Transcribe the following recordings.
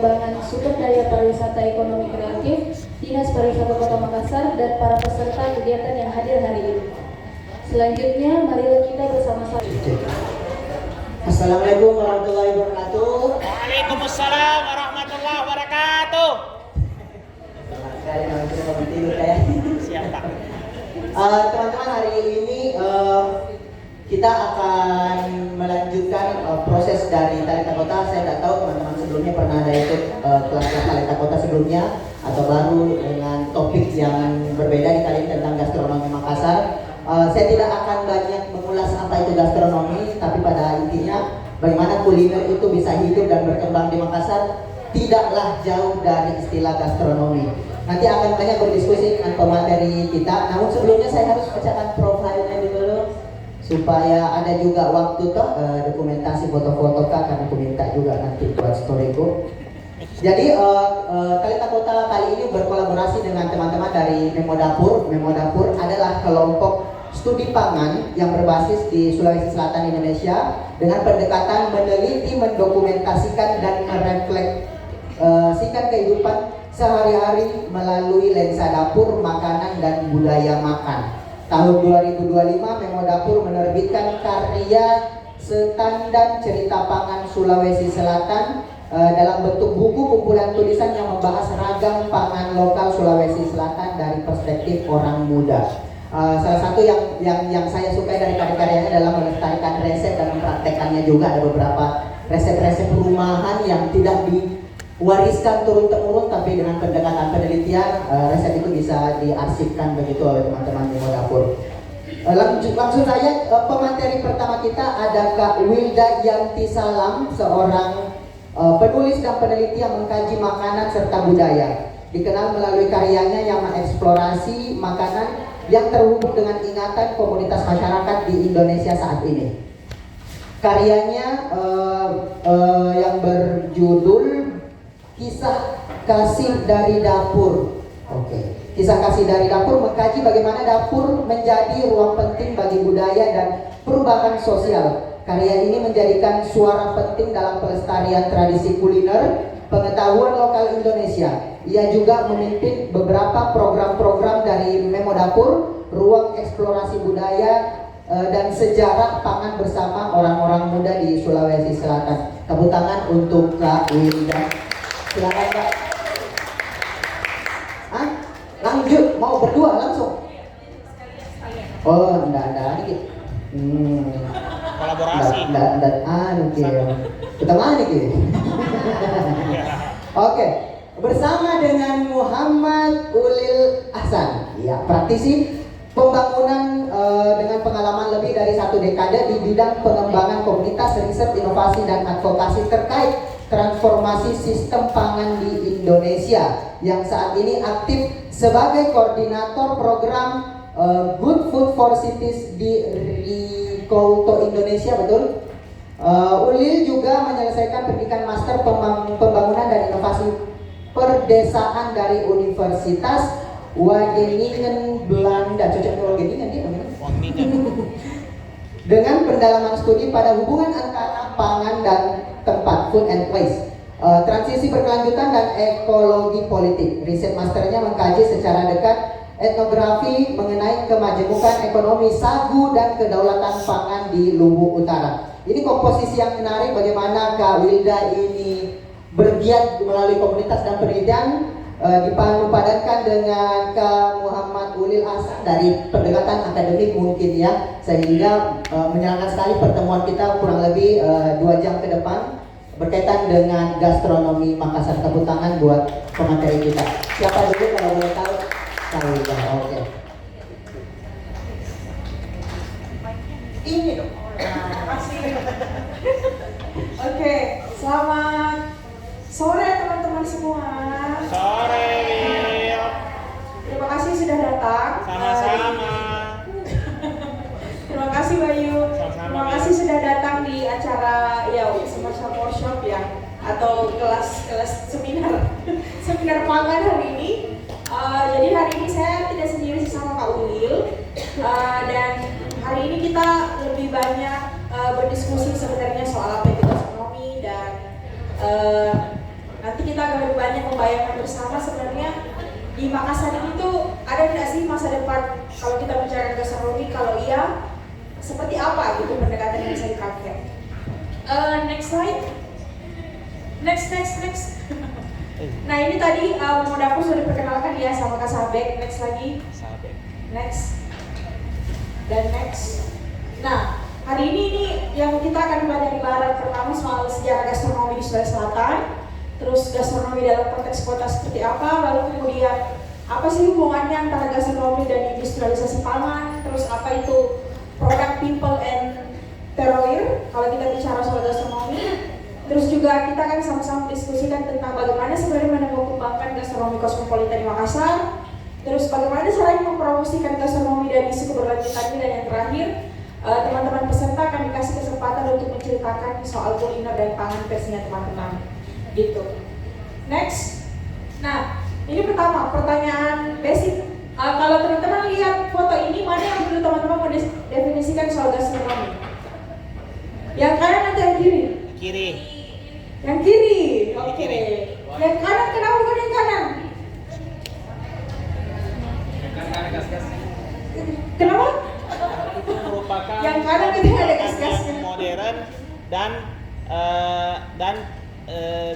Pengembangan Sumber Daya Pariwisata Ekonomi Kreatif, Dinas Pariwisata Kota Makassar, dan para peserta kegiatan yang hadir hari ini. Selanjutnya, marilah kita bersama-sama. Assalamualaikum warahmatullahi wabarakatuh. Waalaikumsalam warahmatullahi wabarakatuh. Siap, Pak. Teman-teman, hari ini kita akan melanjutkan proses dari Talenta Kota. Saya tidak tahu teman-teman sebelumnya pernah ada ikut kelas Talenta Kota sebelumnya atau baru dengan topik yang berbeda di kali ini tentang gastronomi Makassar. Saya tidak akan banyak mengulas apa itu gastronomi, tapi pada intinya bagaimana kuliner itu bisa hidup dan berkembang di Makassar tidaklah jauh dari istilah gastronomi. Nanti akan banyak berdiskusi dengan pemateri kita. Namun sebelumnya saya harus bacakan profilnya dulu supaya ada juga waktu toh dokumentasi foto-foto kak, karena aku minta juga nanti buat storyku. Jadi Talenta Kota kali ini berkolaborasi dengan teman-teman dari Memo Dapur. Memo Dapur adalah kelompok studi pangan yang berbasis di Sulawesi Selatan Indonesia dengan pendekatan meneliti, mendokumentasikan dan merefleksikan kehidupan sehari-hari melalui lensa dapur, makanan, dan budaya makan. Tahun 2025 Memo Dapur menerbitkan karya Setandan Cerita Pangan Sulawesi Selatan dalam bentuk buku kumpulan tulisan yang membahas ragam pangan lokal Sulawesi Selatan dari perspektif orang muda. Salah satu yang saya sukai dari karya-karyanya adalah melestarikan resep dan mempraktekannya juga. Ada beberapa resep-resep rumahan yang tidak diwariskan turun-temurun, tapi dengan pendekatan penelitian resep itu bisa diarsipkan begitu oleh teman-teman Memo Dapur. Langsung saja pemateri pertama kita ada Kak Wilda Yanti Salam, seorang penulis dan peneliti yang mengkaji makanan serta budaya. Dikenal melalui karyanya yang mengeksplorasi makanan yang terhubung dengan ingatan komunitas masyarakat di Indonesia saat ini. Karyanya yang berjudul Kisah Kasih dari Dapur. Kisah Kasih dari Dapur mengkaji bagaimana dapur menjadi ruang penting bagi budaya dan perubahan sosial. Karya ini menjadikan suara penting dalam pelestarian tradisi kuliner, pengetahuan lokal Indonesia. Ia juga memimpin beberapa program-program dari Memo Dapur, ruang eksplorasi budaya dan sejarah pangan bersama orang-orang muda di Sulawesi Selatan. Tepuk tangan untuk Kak Wilda. Silakan Kak. Lanjut, mau berdua langsung? Oh, enggak ada lagi. Kolaborasi. Enggak kita mana ki? Oke, bersama dengan Muhammad Ulil Ahsan, ya, praktisi pembangunan dengan pengalaman lebih dari 1 dekade di bidang pengembangan komunitas, riset, inovasi, dan advokasi terkait transformasi sistem pangan di Indonesia, yang saat ini aktif sebagai koordinator program Good Food for Cities di Rikolto Indonesia, betul? Ulil juga menyelesaikan pendidikan master pembangunan dan inovasi perdesaan dari Universitas Wageningen Belanda. Cocok Wageningen dia namanya? Dengan pendalaman studi pada hubungan antara pangan dan tempat, food and place, transisi berkelanjutan dan ekologi politik. Riset masternya mengkaji secara dekat etnografi mengenai kemajemukan ekonomi sagu dan kedaulatan pangan di Luwu Utara. Ini komposisi yang menarik bagaimana Kak Wilda ini bergiat melalui komunitas dan penelitian, dipadupadankan dengan Kak Muhammad Ulil Ahsan dari pendekatan akademik mungkin ya, sehingga menyenangkan sekali pertemuan kita kurang lebih 2 jam ke depan berkaitan dengan gastronomi Makassar. Tepuk tangan buat pemateri kita. Siapa dulu kalau boleh tahu? Kak Wilda, oke. Ini dong. Oke, selamat sore teman-teman semua. Sore. Terima kasih sudah datang. Sama-sama. Terima kasih Bayu. Sama-sama. Terima kasih sudah datang di acara ya semacam workshop ya, atau kelas seminar pangan hari ini. Jadi hari ini saya tidak sendiri sama Kak Ulil, dan hari ini kita lebih banyak berdiskusi sebenarnya soal apa itu gastronomi, dan nanti kita membayangkan bersama sebenarnya di Makassar ini tuh ada tidak sih masa depan kalau kita bicara gastronomi? Kalau iya, seperti apa gitu pendekatan yang bisa dipakai? Next slide. Next. Nah ini tadi Modaku sudah diperkenalkan ya sama Kak Sabek. Next lagi. Next. Dan next. Nah hari ini yang kita akan pelajari bareng pertama soal sejarah gastronomi di Sulawesi Selatan. Terus gastronomi dalam konteks kota seperti apa, lalu kemudian apa sih hubungannya antara gastronomi dan industrialisasi pangan, terus apa itu product, people, and terroir kalau kita bicara soal gastronomi. Terus juga kita akan sama-sama diskusikan tentang bagaimana sebenarnya mengembangkan gastronomi kosmopolitan di Makassar, terus bagaimana caranya mempromosikan gastronomi dan isu keberlanjutannya, dan yang terakhir teman-teman peserta akan dikasih kesempatan untuk menceritakan soal kuliner dan pangan versinya teman-teman. Gitu. Next. Nah, ini pertama pertanyaan basic. Kalau teman-teman lihat foto ini, mana yang perlu teman-teman mendefinisikan soal gastronomi? Yang kanan atau yang kiri? Kiri. Yang kiri. Oke. Kiri. Yang kanan, kenapa bukan yang kanan? Kenapa? Itu merupakan Yang kanan itu ada gas-gasnya. modern dan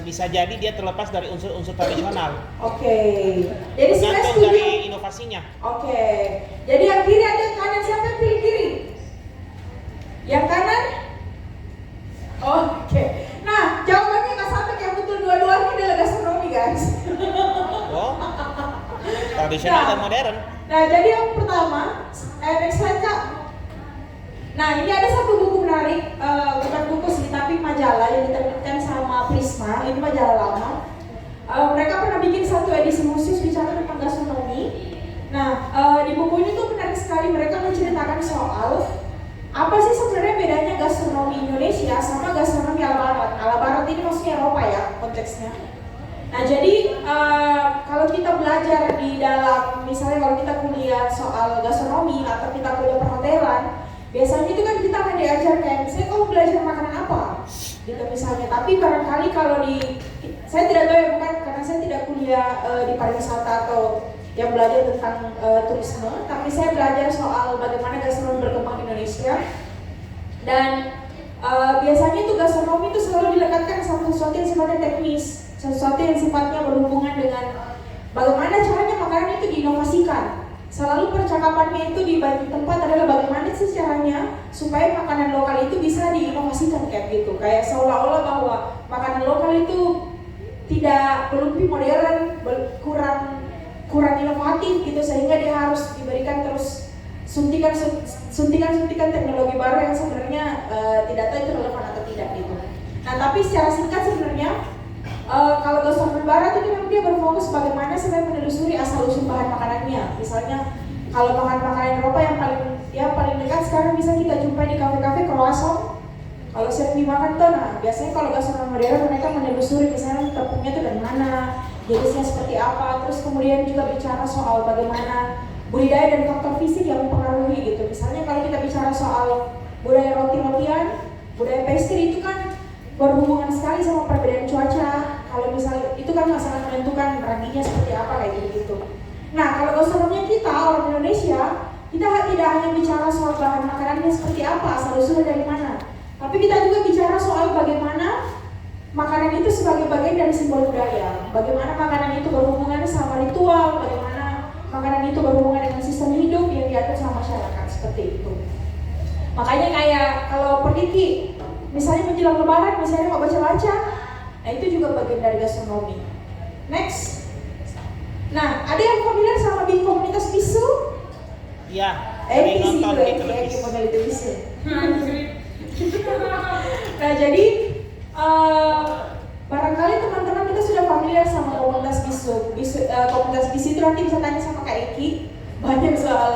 bisa jadi dia terlepas dari unsur-unsur tradisional. Oke. Jadi saya Tergantung setuju. dari inovasinya. Oke. Jadi yang kiri atau yang kanan? Siapa yang pilih kiri? Yang kanan? Oke. Nah, jawabannya nggak sampai yang betul, dua-duanya adalah gastronomi, guys. Oh, tradisional Nah. dan modern. Nah, jadi yang pertama, next slide Kak. Nah, ini ada satu buku menarik, bukan buku sih, tapi majalah yang diterbitkan sama Prisma. Ini majalah lama. Mereka pernah bikin satu edisi khusus bicara tentang gastronomi. Nah, di buku ini tuh menarik sekali. Mereka menceritakan soal apa sih sebenarnya bedanya gastronomi Indonesia sama gastronomi ala Barat. Ala Barat ini maksudnya Eropa ya konteksnya. Nah, jadi kalau kita belajar di dalam, misalnya kalau kita kuliah soal gastronomi atau kita kuliah perhotelan, biasanya itu kan kita akan diajar kayak misalnya kamu belajar makanan apa gitu misalnya. Tapi barangkali kalau saya tidak tahu ya, bukan karena saya tidak kuliah di pariwisata atau yang belajar tentang turisme, tapi saya belajar soal bagaimana gastronomi berkembang di Indonesia. Dan biasanya itu gastronomi itu selalu dilekatkan sama sesuatu yang sifatnya teknis, sesuatu yang sifatnya berhubungan dengan bagaimana caranya makanan itu diinovasikan. Selalu percakapannya itu di banyak tempat adalah bagaimana sih caranya supaya makanan lokal itu bisa diinovasikan kayak gitu. Kayak seolah-olah bahwa makanan lokal itu belum modern, kurang inovatif gitu, sehingga dia harus diberikan terus suntikan teknologi baru yang sebenarnya tidak tahu itu relevan atau tidak gitu. Nah, tapi secara singkat sebenarnya kalau gastronomi Barat itu memang dia berfokus bagaimana sebenarnya menelusuri asal usul bahan makanannya. Misalnya kalau makanan Eropa yang paling dekat sekarang bisa kita jumpai di kafe-kafe croissant. Kalau sering dimakan tuh, nah biasanya kalau gastronomi modern mereka menelusuri misalnya tepungnya itu dari mana, jenisnya seperti apa, terus kemudian juga bicara soal bagaimana budidaya dan faktor fisik yang mempengaruhi gitu. Misalnya kalau kita bicara soal budaya roti-rotian, budaya pastry itu kan berhubungan sekali sama perbedaan cuaca. Kalau misalnya itu kan sangat menentukan ranginya seperti apa kayak gitu. Nah, kalau gastronomi kita orang Indonesia, kita tidak hanya bicara soal bahan makanannya seperti apa, asal usulnya dari mana, tapi kita juga bicara soal bagaimana makanan itu sebagai bagian dari simbol budaya, bagaimana makanan itu berhubungan sama ritual, bagaimana makanan itu berhubungan dengan sistem hidup yang diatur sama masyarakat seperti itu. Makanya kayak kalau pergi misalnya menjelang lebaran, misalnya mau baca-baca, nah itu juga bagian dari gastronomi. Next. Nah, ada yang familiar sama komunitas bisu? Iya, sering nonton di televisi. televisi. Nah, jadi barangkali teman-teman kita sudah familiar sama komunitas bisu. Komunitas bisu itu nanti bisa tanya sama Kak Eki, banyak soal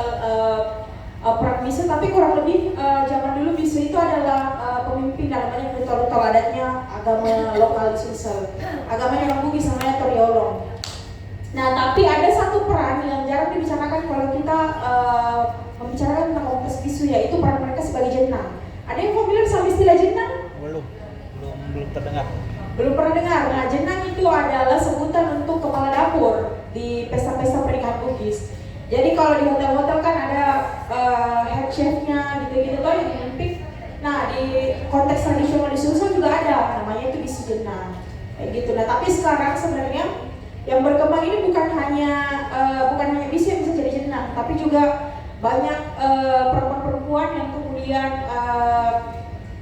perang bisu, tapi kurang lebih zaman dulu bisu itu adalah pemimpin dalam banyak ritual-ritual adatnya agama lokal di Sulsel. Agamanya orang Bugis namanya Toriolong. Nah, tapi ada satu peran yang jarang dibicarakan kalau kita membicarakan tentang komunitas bisu, yaitu peran mereka sebagai jenang. Ada yang familiar sama istilah jenang? Belum terdengar. Belum pernah dengar. Nah, jenang itu adalah sebutan untuk Jadi kalau di hotel-hotel kan ada head chefnya gitu-gitu tuh yang dipimpin. Nah di konteks tradisional di Sulsel juga ada, namanya itu bisi jenang kayak gitu. Nah tapi sekarang sebenarnya yang berkembang ini bukan hanya bisi yang bisa jadi jenang, tapi juga banyak perempuan-perempuan yang kemudian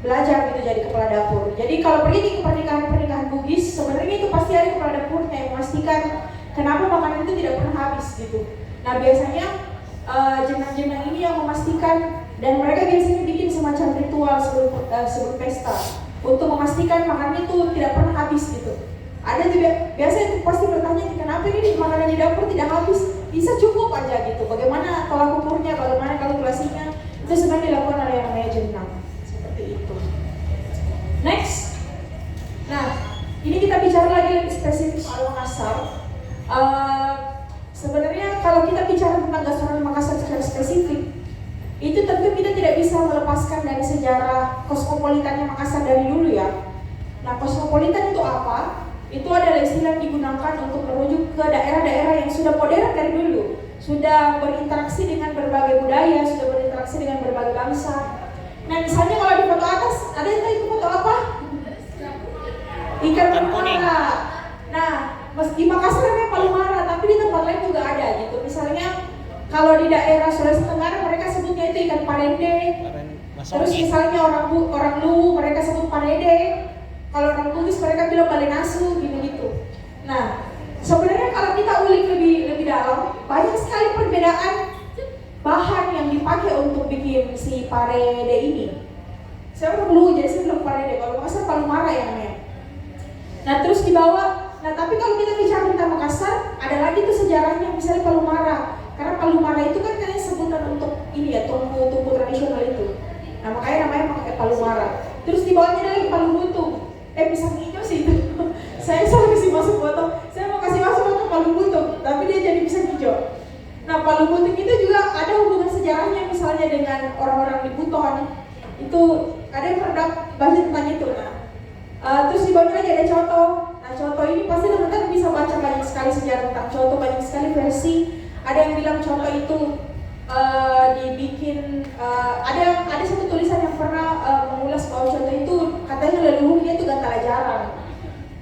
belajar gitu jadi kepala dapur. Jadi kalau pergi ke pernikahan Bugis, sebenarnya itu pasti ada kepala dapurnya yang memastikan kenapa makanan itu tidak pernah habis gitu. Nah biasanya jenang-jenang ini yang memastikan, dan mereka biasanya bikin semacam ritual sebelum pesta untuk memastikan makanan itu tidak pernah habis gitu. Ada juga biasanya itu pasti bertanya kenapa ini makanan di dapur tidak habis, bisa cukup aja gitu. Bagaimana tolak ukurnya, bagaimana kalkulasinya, itu sebenarnya dilakukan oleh yang namanya jenang. Seperti itu. Next. Nah, ini kita bicara lagi lebih spesifik soal Makassar. Sebenarnya kalau kita bicara tentang gastronomi Makassar secara spesifik, itu tentu kita tidak bisa melepaskan dari sejarah kosmopolitannya Makassar dari dulu ya. Nah, kosmopolitan itu apa? Itu adalah istilah yang digunakan untuk merujuk ke daerah-daerah yang sudah modern dari dulu, sudah berinteraksi dengan berbagai budaya, sudah berinteraksi dengan berbagai bangsa. Nah, misalnya kalau di foto atas, ada yang tahu itu foto apa? Ikan palumara. Nah, di Makassar namanya palumara, tapi di tempat lain juga ada gitu. Misalnya kalau di daerah Sulawesi Tenggara mereka sebutnya itu ikan parende. Terus misalnya orang Luwu mereka sebut parede. Kalau orang Bugis mereka bilang balenasu gitu-gitu. Nah, sebenarnya kalau kita ulik lebih dalam, banyak sekali perbedaan bahan yang dipakai untuk bikin si parede ini. Saya orang Luwu jadi saya bilang parede, kalau Makassar palumara ya namanya. Nah, terus dibawa. Nah, tapi kalau kita bicara tentang Makassar, ada lagi tuh sejarahnya misalnya palumara. Karena palumara itu kan kayaknya sebutan untuk ini ya, tumpu tradisional itu. Nah, makanya namanya pakai palumara. Terus di bawahnya ada lagi palubutung. Pisang hijau sih itu. Saya salah kasih masuk foto. Saya mau kasih masuk foto palubutung, tapi dia jadi pisang hijau. Nah, palubutung itu juga ada hubungan sejarahnya misalnya dengan orang-orang di Buton. Itu ada yang pernah baca tentang itu. Nah, terus di bawahnya lagi ada coto. Nah, coto ini pasti teman-teman bisa baca banyak sekali sejarah tentang coto, banyak sekali versi. Ada yang bilang coto itu dibikin, ada satu tulisan yang pernah mengulas bahwa coto itu katanya leluhurnya itu gantala jarang.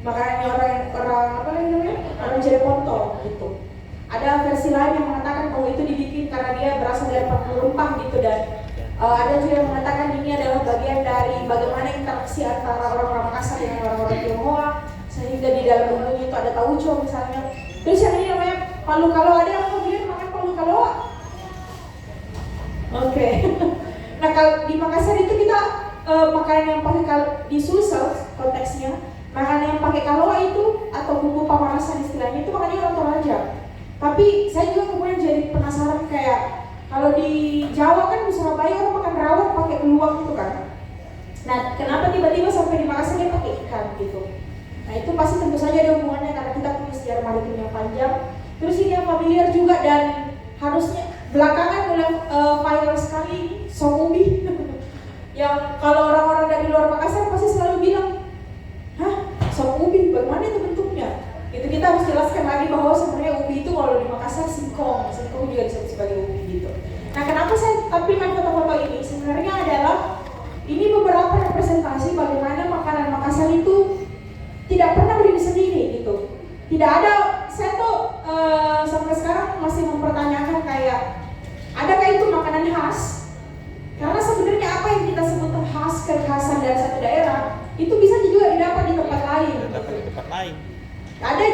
Makanya orang Cirebonto gitu. Ada versi lain yang mengatakan bahwa itu dibikin karena dia berasal dari 40 rempah gitu, dan ada juga yang mengatakan ini adalah bagian dari bagaimana interaksi antara orang-orang Makassar dengan orang-orang Tionghoa, sehingga di dalam bumbunya itu ada tauco misalnya. Terus yang ini namanya palu kaloa, ada yang mau bilang makan palu kaloa? Oke. Nah, kalau di Makassar itu kita makanan yang pakai di Sulsel konteksnya, makanan yang pakai kaloa itu atau bumbu pamarasan istilahnya itu makanya orang Toraja. Tapi saya juga kemudian jadi penasaran kayak kalau di Jawa kan di Surabaya orang makan rawon pakai beluang itu kan. Nah, kenapa tiba-tiba sampai di Makassar dia pakai ikan gitu? Nah, itu pasti tentu saja ada hubungannya karena kita punya sejarah maritim yang panjang. Terus ini yang familiar juga dan harusnya belakangan mulai viral sekali sop ubi. Yang kalau orang-orang dari luar Makassar pasti selalu bilang, hah, sop ubi, bagaimana itu bentuknya? Itu kita harus jelaskan lagi bahwa sebenarnya ubi itu kalau di Makassar singkong juga disebut sebagai ubi gitu. Nah, kenapa saya tampilkan foto-foto ini? Sebenarnya adalah ini beberapa representasi bagaimana makanan Makassar itu tidak pernah berdiri sendiri gitu. Tidak ada, saya tuh sampai sekarang masih mempertanyakan kayak, adakah itu makanan khas? Karena sebenarnya apa yang kita sebut khas, kekhasan dari satu daerah, itu bisa juga didapat di tempat lain. Ada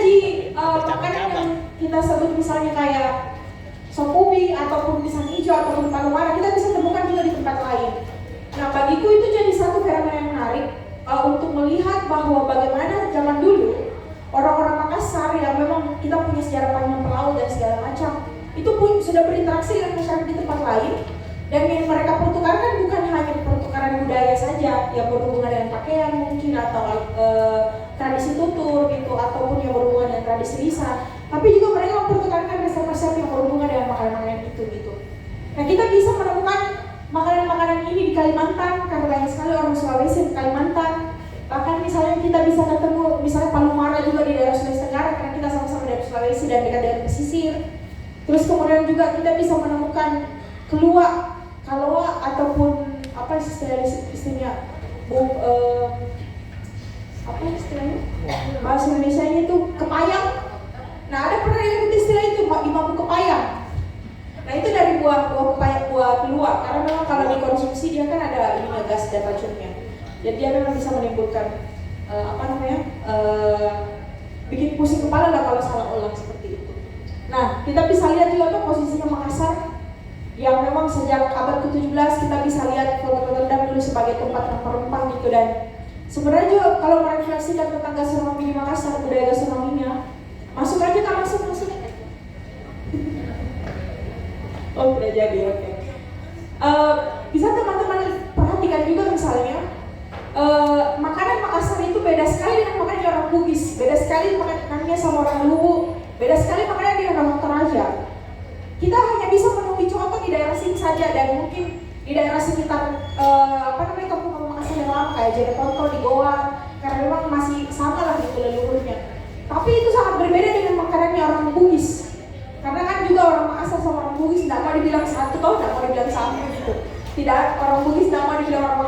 makanan yang kita sebut misalnya kayak sop ubi ataupun pisang hijau ataupun palumara, kita bisa temukan juga di tempat lain. Nah, bagiku itu jadi satu fenomena yang menarik untuk melihat bahwa bagaimana zaman dulu orang-orang Makassar yang memang kita punya sejarah panjang pelaut dan segala macam, itu pun sudah berinteraksi dengan masyarakat di tempat lain, dan yang mereka pertukarkan bukan hanya pertukaran budaya saja yang berhubungan dengan pakaian mungkin atau tradisi tutur gitu, ataupun yang berhubungan dengan tradisi lisan, tapi juga mereka mempertukarkan resep-resep yang berhubungan dengan makanan-makanan itu gitu. Nah, kita bisa menemukan makanan-makanan ini di Kalimantan karena banyak sekali orang Sulawesi di Kalimantan. Bahkan misalnya kita bisa ketemu misalnya palumara juga di daerah Sulawesi Tenggara karena kita sama-sama dari Sulawesi dan dekat dengan pesisir. Terus kemudian juga kita bisa menemukan keluak, kaloa ataupun apa istilahnya apa istilahnya bahasa Indonesia ini tuh kepayang. Nah, ada pernah yang istilah itu imamu kepayang. Nah, itu dari buah kepayang, buah keluak, karena memang kalau dikonsumsi dia kan ada ininya, gas dan racunnya. Jadi dia memang bisa menimbulkan bikin pusing kepala lah kalau salah olah seperti itu. Nah, kita bisa lihat juga tuh posisinya Makassar yang memang sejak abad ke-17 kita bisa lihat Kota Rotterdam dulu sebagai tempat rempah-rempah gitu, dan sebenarnya juga kalau merefleksikan tentang gastronomi di Makassar, budaya gastronominya, masuk aja kan, masuk. Oh, udah jadi, oke. Bisa teman-teman perhatikan juga misalnya makanan Makassar itu beda sekali dengan makanan orang Bugis, beda sekali makanannya sama orang Luwu, beda sekali makanannya dengan orang Toraja. Kita hanya bisa menemui contoh di daerah sini saja, dan mungkin di daerah sekitar kampung Makassar yang lama kayak Jeneponto di Goa, karena memang masih sama lah gitu leluhurnya. Tapi itu sangat berbeda dengan makanannya orang Bugis. Karena kan juga orang Makassar sama orang Bugis tidak mau dibilang satu, tidak mau dibilang sama gitu. Tidak, orang Bugis tidak mau dibilang orang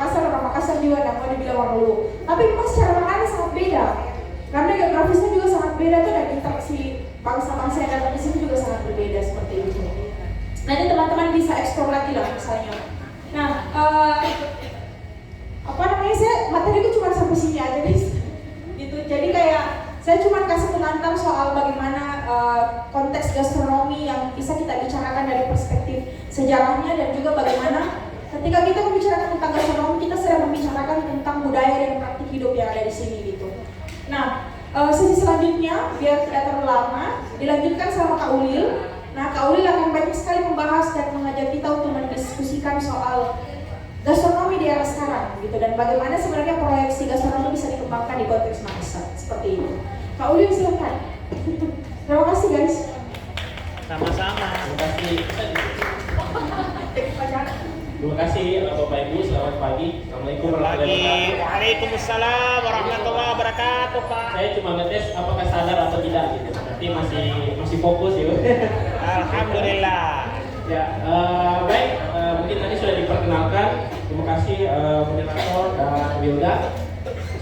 Makassar juga tidak mau dibilang orang Luwu. Tapi memang secara makanan sangat beda. Karena geografisnya juga sangat beda tuh, dan interaksi bangsa-bangsa yang datang di sini juga sangat berbeda seperti itu. Nanti teman-teman bisa eksplor lagi lah misalnya. Nah, saya materiku cuma sampai sini aja guys. Gitu. Jadi kayak saya cuma kasih pengantar soal bagaimana konteks gastronomi yang bisa kita bicarakan dari perspektif sejarahnya, dan juga bagaimana ketika kita membicarakan tentang gastronomi, kita sedang membicarakan tentang budaya dan praktik hidup yang ada di sini gitu. Nah, sesi selanjutnya biar tidak terlalu lama dilanjutkan sama Kak Ulil. Nah, Kak Ulil akan banyak sekali membahas dan mengajak kita untuk mendiskusikan soal gastronomi di era sekarang gitu, dan bagaimana sebenarnya proyeksi gastronomi bisa dikembangkan di konteks Makassar seperti itu. Kak Ulil silakan. Terima kasih guys. Sama-sama. Terima kasih Bapak Ibu, selamat pagi. Assalamualaikum warahmatullahi wabarakatuh. Waalaikumsalam warahmatullahi wabarakatuh, Pak. Saya cuma ngetes apakah sadar atau tidak gitu. Berarti masih fokus ya. Alhamdulillah. Ya, baik. Mungkin tadi sudah diperkenalkan. Terima kasih moderator dan Wilda.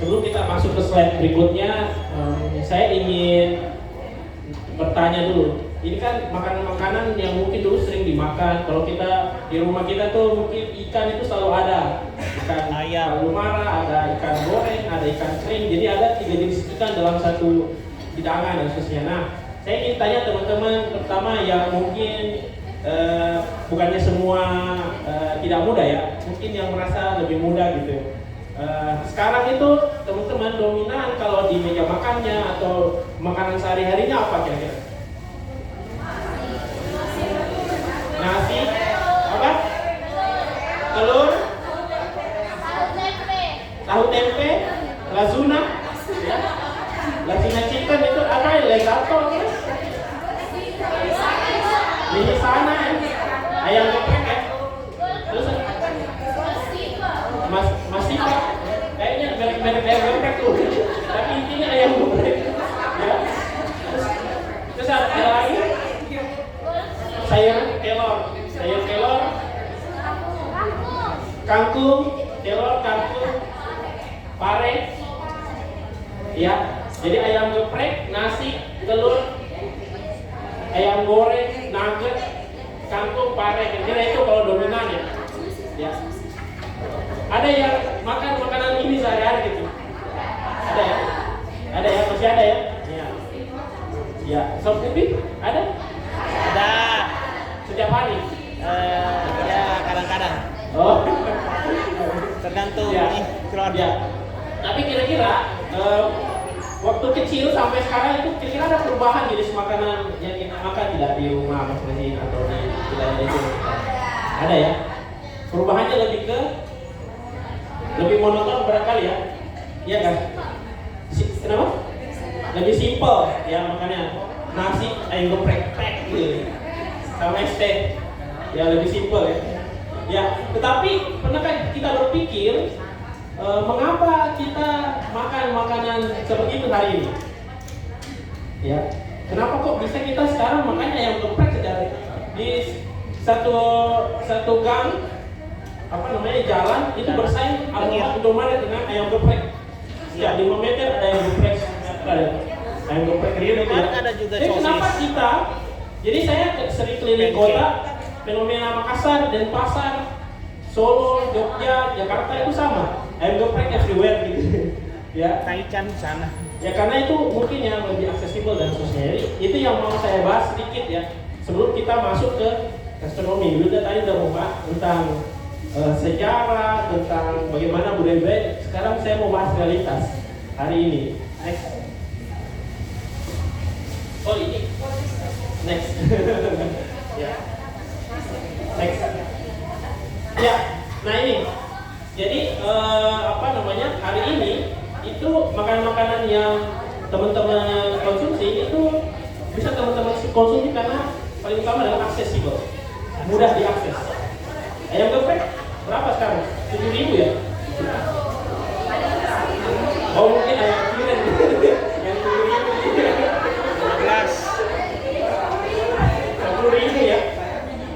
Sebelum kita masuk ke slide berikutnya, saya ingin bertanya dulu. Ini kan makanan-makanan yang mungkin dulu sering dimakan. Kalau kita di rumah kita tuh mungkin ikan itu selalu ada. Ikan palu mara, ada ikan goreng, ada ikan kering. Jadi ada 3 jenis ikan dalam satu hidangan dan seterusnya. Nah, saya ingin tanya teman-teman, pertama yang mungkin bukannya semua tidak muda ya, mungkin yang merasa lebih muda gitu. Sekarang itu teman-teman dominan kalau di meja makannya atau makanan sehari-harinya apa kira-kira? Nasi, apa? Telur, tahu tempe, lazuna, ya. Lazuna chicken itu apa? Legato, di sana ya. Ayam geprek ya. Terus masih kayaknya merek ayam geprek tuh. Tapi intinya ayam geprek. Ya. Terus ada lagi sayur kelor, kangkung, pare, ya. Jadi ayam geprek, nasi, telur, ayam goreng, nugget, kangkung, pare. Kira-kira itu kalau dominan ya. Ya. Ada yang makan makanan ini sehari-hari gitu. Ada ya? Ada ya? Masih ada ya? Ya. Ya. Sop ubi ada? Ada. Setiap hari? Ya kadang-kadang. Oh. Tergantung Ya. keluarga. Ya. Tapi kira-kira waktu kecil sampai sekarang itu kira-kira ada perubahan jenis makanan yang kita makan tidak di rumah Mas Rezi atau di wilayah itu? Ada ya? Perubahannya lebih monoton barangkali ya? Iya kan? Kenapa? Lebih simpel ya, makanya nasi ayam geprek gitu sama steak ya, lebih simpel ya. Ya, tetapi pernahkah kita berpikir mengapa kita makan makanan seperti itu hari ini? Ya, kenapa kok bisa kita sekarang makannya ayam geprek di satu gang apa namanya jalan itu bersaing antara Indomaret dengan ayam geprek. Ya 5 meter ada ayam geprek, ada ayam geprek gitu ya. Ada juga Kenapa sosis. kita? Jadi saya sering keliling kota, fenomena Makassar dan pasar Solo, Jogja, Jakarta itu sama. Ayam geprek everywhere gitu. Ya. Taichan di sana. Ya karena itu mungkin yang lebih aksesibel dan seterusnya. Jadi itu yang mau saya bahas sedikit ya sebelum kita masuk ke gastronomi. Udah tadi udah bahas tentang sejarah, tentang bagaimana budaya. Sekarang saya mau bahas realitas hari ini. Next. Oh ini. Next. Ya. Next. Ya. Nah ini. Jadi apa namanya hari ini itu makanan-makanan yang teman-teman konsumsi itu bisa teman-teman konsumsi karena paling utama adalah aksesibel, mudah diakses. Ayam geprek berapa sekarang? 7.000 ya? Oh mungkin ayam tiren yang 12. 10.000 ya?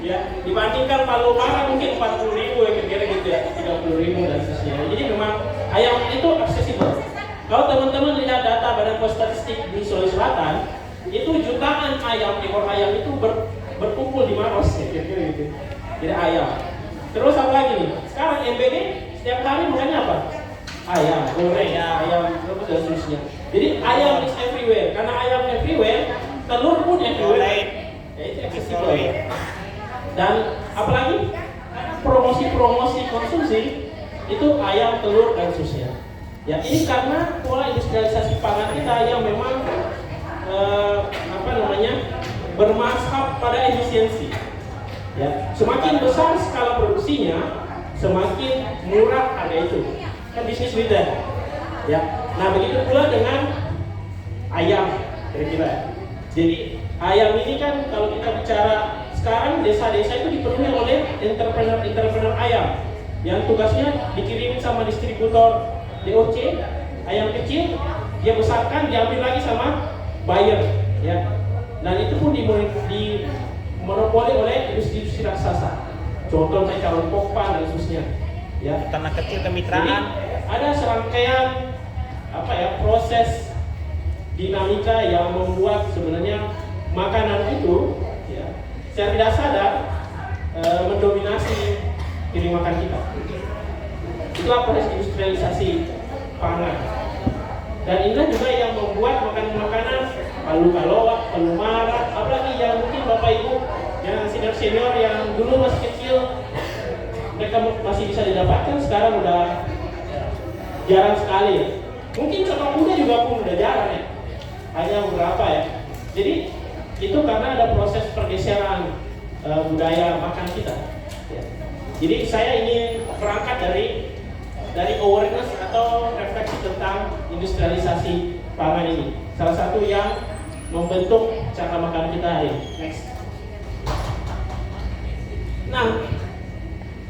Ya dibandingkan Palomara mungkin 40.000 ya kira-kira gitu ya, 30.000 dan seterusnya. Jadi memang ayam itu aksesibel. Kalau teman-teman lihat data Badan Pos Statistik di Sulawesi Selatan, itu jutaan ayam, ekor ayam itu berkumpul di Maros, kira-kira gitu. Jadi ayam. Terus apa lagi nih? Sekarang MBD setiap hari makannya apa? Ayam, goreng, ayam, terus dan seterusnya. Jadi ayam is everywhere. Karena ayam everywhere, telur pun everywhere. Ya itu aksesibel. Dan apalagi promosi konsumsi itu ayam, telur dan seterusnya. Ya ini karena pola industrialisasi pangan kita yang memang bermazhab pada efisiensi. Ya, semakin besar skala produksinya, semakin murah harga itu. Kan bisnis beda. Ya, nah begitu pula dengan ayam kira-kira. Jadi ayam ini kan kalau kita bicara sekarang desa-desa itu dipenuhi oleh entrepreneur ayam yang tugasnya dikirimin sama distributor DOC, ayam kecil, dia besarkan, diambil lagi sama buyer, ya. Dan itu pun dimonopoli oleh industri raksasa. Contohnya calon pokpan dan seterusnya, ya. Tanah kecil Jadi kemitraan. ada serangkaian proses dinamika yang membuat sebenarnya makanan itu, ya, secara tidak sadar mendominasi piring makan kita. Itulah proses industrialisasi pangan. Dan inilah juga yang membuat makanan-makanan palu kaloa, palu mara, apalagi yang mungkin bapak ibu yang senior yang dulu masih kecil mereka masih bisa didapatkan, sekarang udah jarang sekali ya. Mungkin contoh muda juga pun udah jarang ya, hanya beberapa ya. Jadi itu karena ada proses pergeseran budaya makan kita ya. Jadi saya ingin berangkat dari awareness atau refleksi tentang industrialisasi pangan ini. Salah satu yang membentuk cara makan kita hari ini. Next. Nah,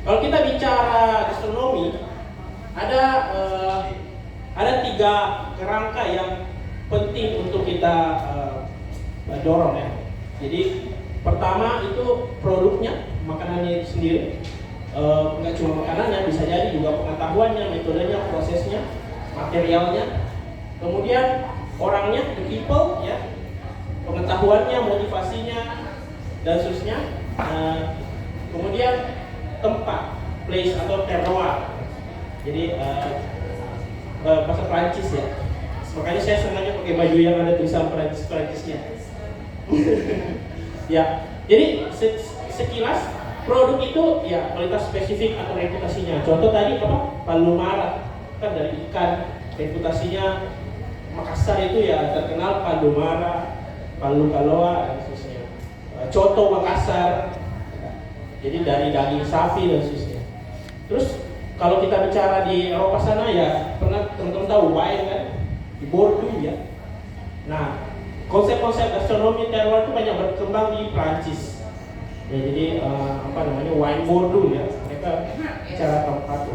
kalau kita bicara gastronomi, ada 3 kerangka yang penting untuk kita dorong ya. Jadi pertama itu produknya, makanannya sendiri. Nggak cuma makanannya, bisa jadi juga pengetahuannya, metodenya, prosesnya, materialnya. Kemudian orangnya, the people, ya, pengetahuannya, motivasinya, dan seterusnya. Kemudian tempat, place atau terroir. Jadi bahasa Prancis ya. Makanya saya sengaja pakai baju yang ada tulisan Prancisnya. Ya, jadi sekilas produk itu ya kualitas spesifik atau reputasinya. Contoh tadi apa? Palu mara kan dari ikan, reputasinya Makassar itu ya terkenal palu mara, palu kaloa dan seterusnya. Coto Makassar, jadi dari daging sapi dan seterusnya. Terus kalau kita bicara di Eropa sana ya pernah teman-teman tahu wine kan di Bordeaux ya. Nah, konsep-konsep gastronomi terroir itu banyak berkembang di Prancis. Ya, jadi wine Bordeaux ya, mereka bicara tempat.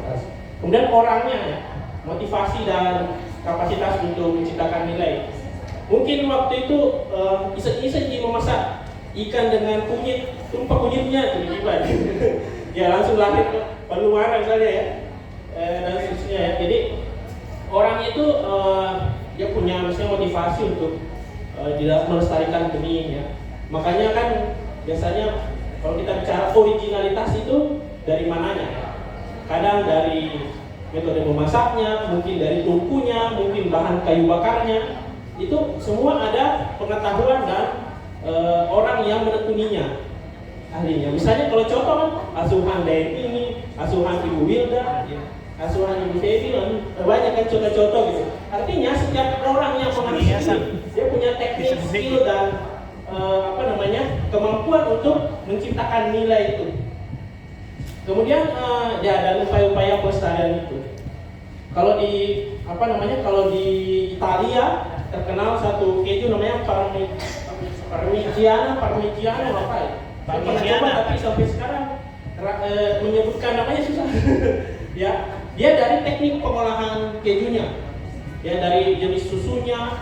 Kemudian orangnya ya, motivasi dan kapasitas untuk menciptakan nilai. Mungkin waktu itu iseng-iseng memasak ikan dengan kunyit, tumpah kunyitnya tuh gimana? Ya langsung lahir Palu Mara misalnya ya, dan seterusnya ya. Jadi orang itu dia punya misalnya motivasi untuk melestarikan benih ya. Makanya kan biasanya kalau kita bicara originalitas itu dari mananya ya? Kadang dari metode memasaknya, mungkin dari tungkunya, mungkin bahan kayu bakarnya, itu semua ada pengetahuan dan orang yang menekuninya, ahlinya. Misalnya kalau contoh kan asuhan dari ini, asuhan Ibu Wilda, asuhan Ibu Febi, banyak kan contoh-contoh gitu. Artinya setiap orang yang mengasih dia punya teknik, skill dan kemampuan untuk menciptakan nilai itu. Kemudian ya dan upaya-upaya pelestarian itu. Kalau di kalau di Italia terkenal satu keju namanya Parmigiana apa ya? Saya pernah coba tapi sampai sekarang menyebutkan namanya susah. Ya, dia dari teknik pengolahan kejunya. Ya dari jenis susunya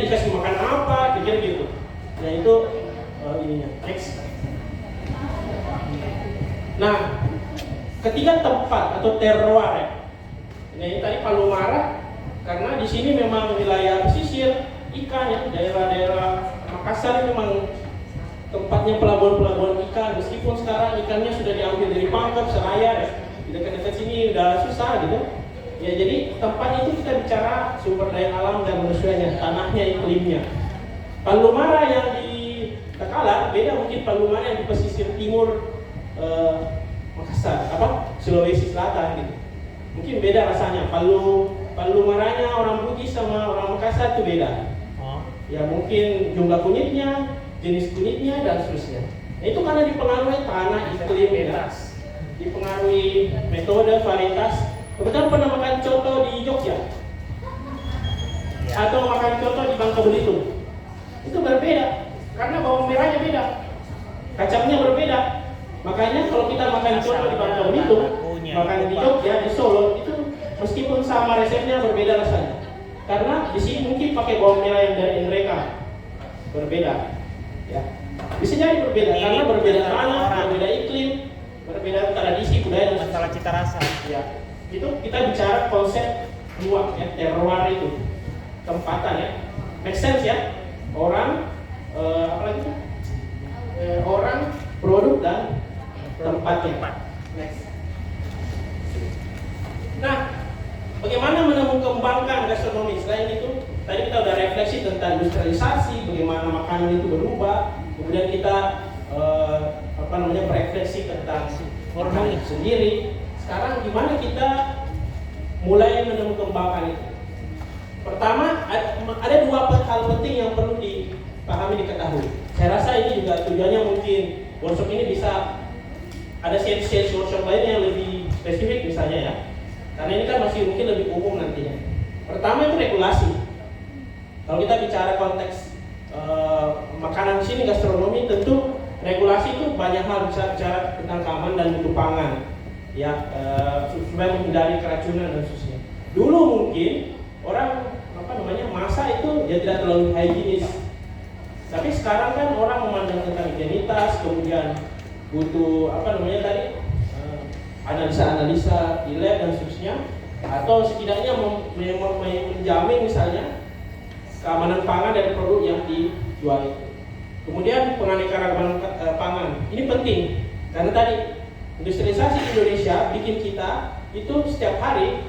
dikasih makan apa, kira-kira gitu. Nah itu ininya. Next. Nah, ketiga tempat atau terroir ya. Nah, ini tadi Palu Mara karena di sini memang wilayah pesisir ikan ya, daerah-daerah Makassar memang tempatnya pelabuhan-pelabuhan ikan. Meskipun sekarang ikannya sudah diambil dari Pangkep, Selayar ya, di dekat-dekat sini udah susah gitu. Ya jadi tempat itu kita bicara sumber daya alam dan manusianya, tanahnya, iklimnya. Palu Mara yang di Takalar beda mungkin Palu Mara yang di pesisir timur Makassar, Sulawesi Selatan gitu. Mungkin beda rasanya. Palu Maranya orang Bugis sama orang Makassar itu beda. Ya mungkin jumlah kunyitnya, jenis kunyitnya dan seterusnya. Nah, itu karena dipengaruhi tanah, iklim, dipengaruhi metode, varietas. Kebetulan pernah makan coto di Jogja, atau makan coto di Bangka Belitung. Itu berbeda karena bawang merahnya beda, kacangnya berbeda. Makanya kalau kita makan coto di Bangka Belitung, makan di Jogja, di Solo itu meskipun sama resepnya berbeda rasanya. Karena di sini mungkin pakai bawang merah yang dari mereka berbeda. Ya. Bisa jadi berbeda karena berbeda tanah, berbeda iklim, berbeda tradisi, budaya dan masalah cita rasa. Ya. Itu kita bicara konsep ruang ya, terroir itu. Tempatan ya. Make sense ya? Orang orang, produk dan tempatnya. Next. Nah, bagaimana mengembangkan gastronomi? Selain itu, tadi kita udah refleksi tentang industrialisasi, bagaimana makanan itu berubah. Kemudian kita berefleksi tentang makanan itu sendiri. Sekarang gimana kita mulai mengembangkan itu? Pertama, ada dua hal penting yang perlu dipahami, diketahui. Saya rasa ini juga tujuannya mungkin workshop ini bisa ada sales workshop lainnya yang lebih spesifik misalnya ya. Karena ini kan masih mungkin lebih umum nantinya. Pertama itu regulasi. Kalau kita bicara konteks makanan di sini gastronomi, tentu regulasi itu banyak hal, bisa bicara tentang keamanan dan mutu pangan. Ya, supaya menghindari keracunan dan seterusnya. Dulu mungkin orang masak itu ya tidak terlalu higienis. Tapi sekarang kan orang memandang tentang higienitas, kemudian butuh analisa-analisa di lab dan seterusnya, atau setidaknya menjamin misalnya keamanan pangan dari produk yang dijual itu. Kemudian penganekaragaman pangan ini penting karena tadi industrialisasi Indonesia bikin kita itu setiap hari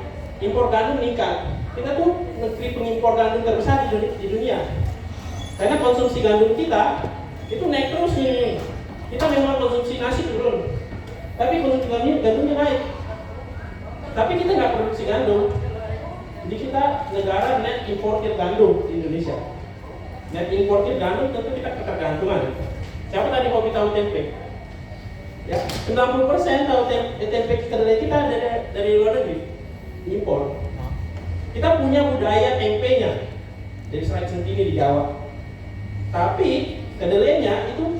impor gandum meningkat. Kita tuh negeri pengimpor gandum terbesar di dunia. Karena konsumsi gandum kita itu naik terus nih. Kita memang konsumsi nasi turun, tapi konsumsi gandumnya naik. Tapi kita nggak produksi gandum. Jadi kita negara net importer gandum di Indonesia. Net importer gandum tentu kita ketergantungan. Siapa tadi kopi tahu tempe? Ya, 90% tahu tempe kedelai kita dari luar negeri, impor. Kita punya budaya tempenya dari Serai Centini di Jawa. Tapi kedelainya itu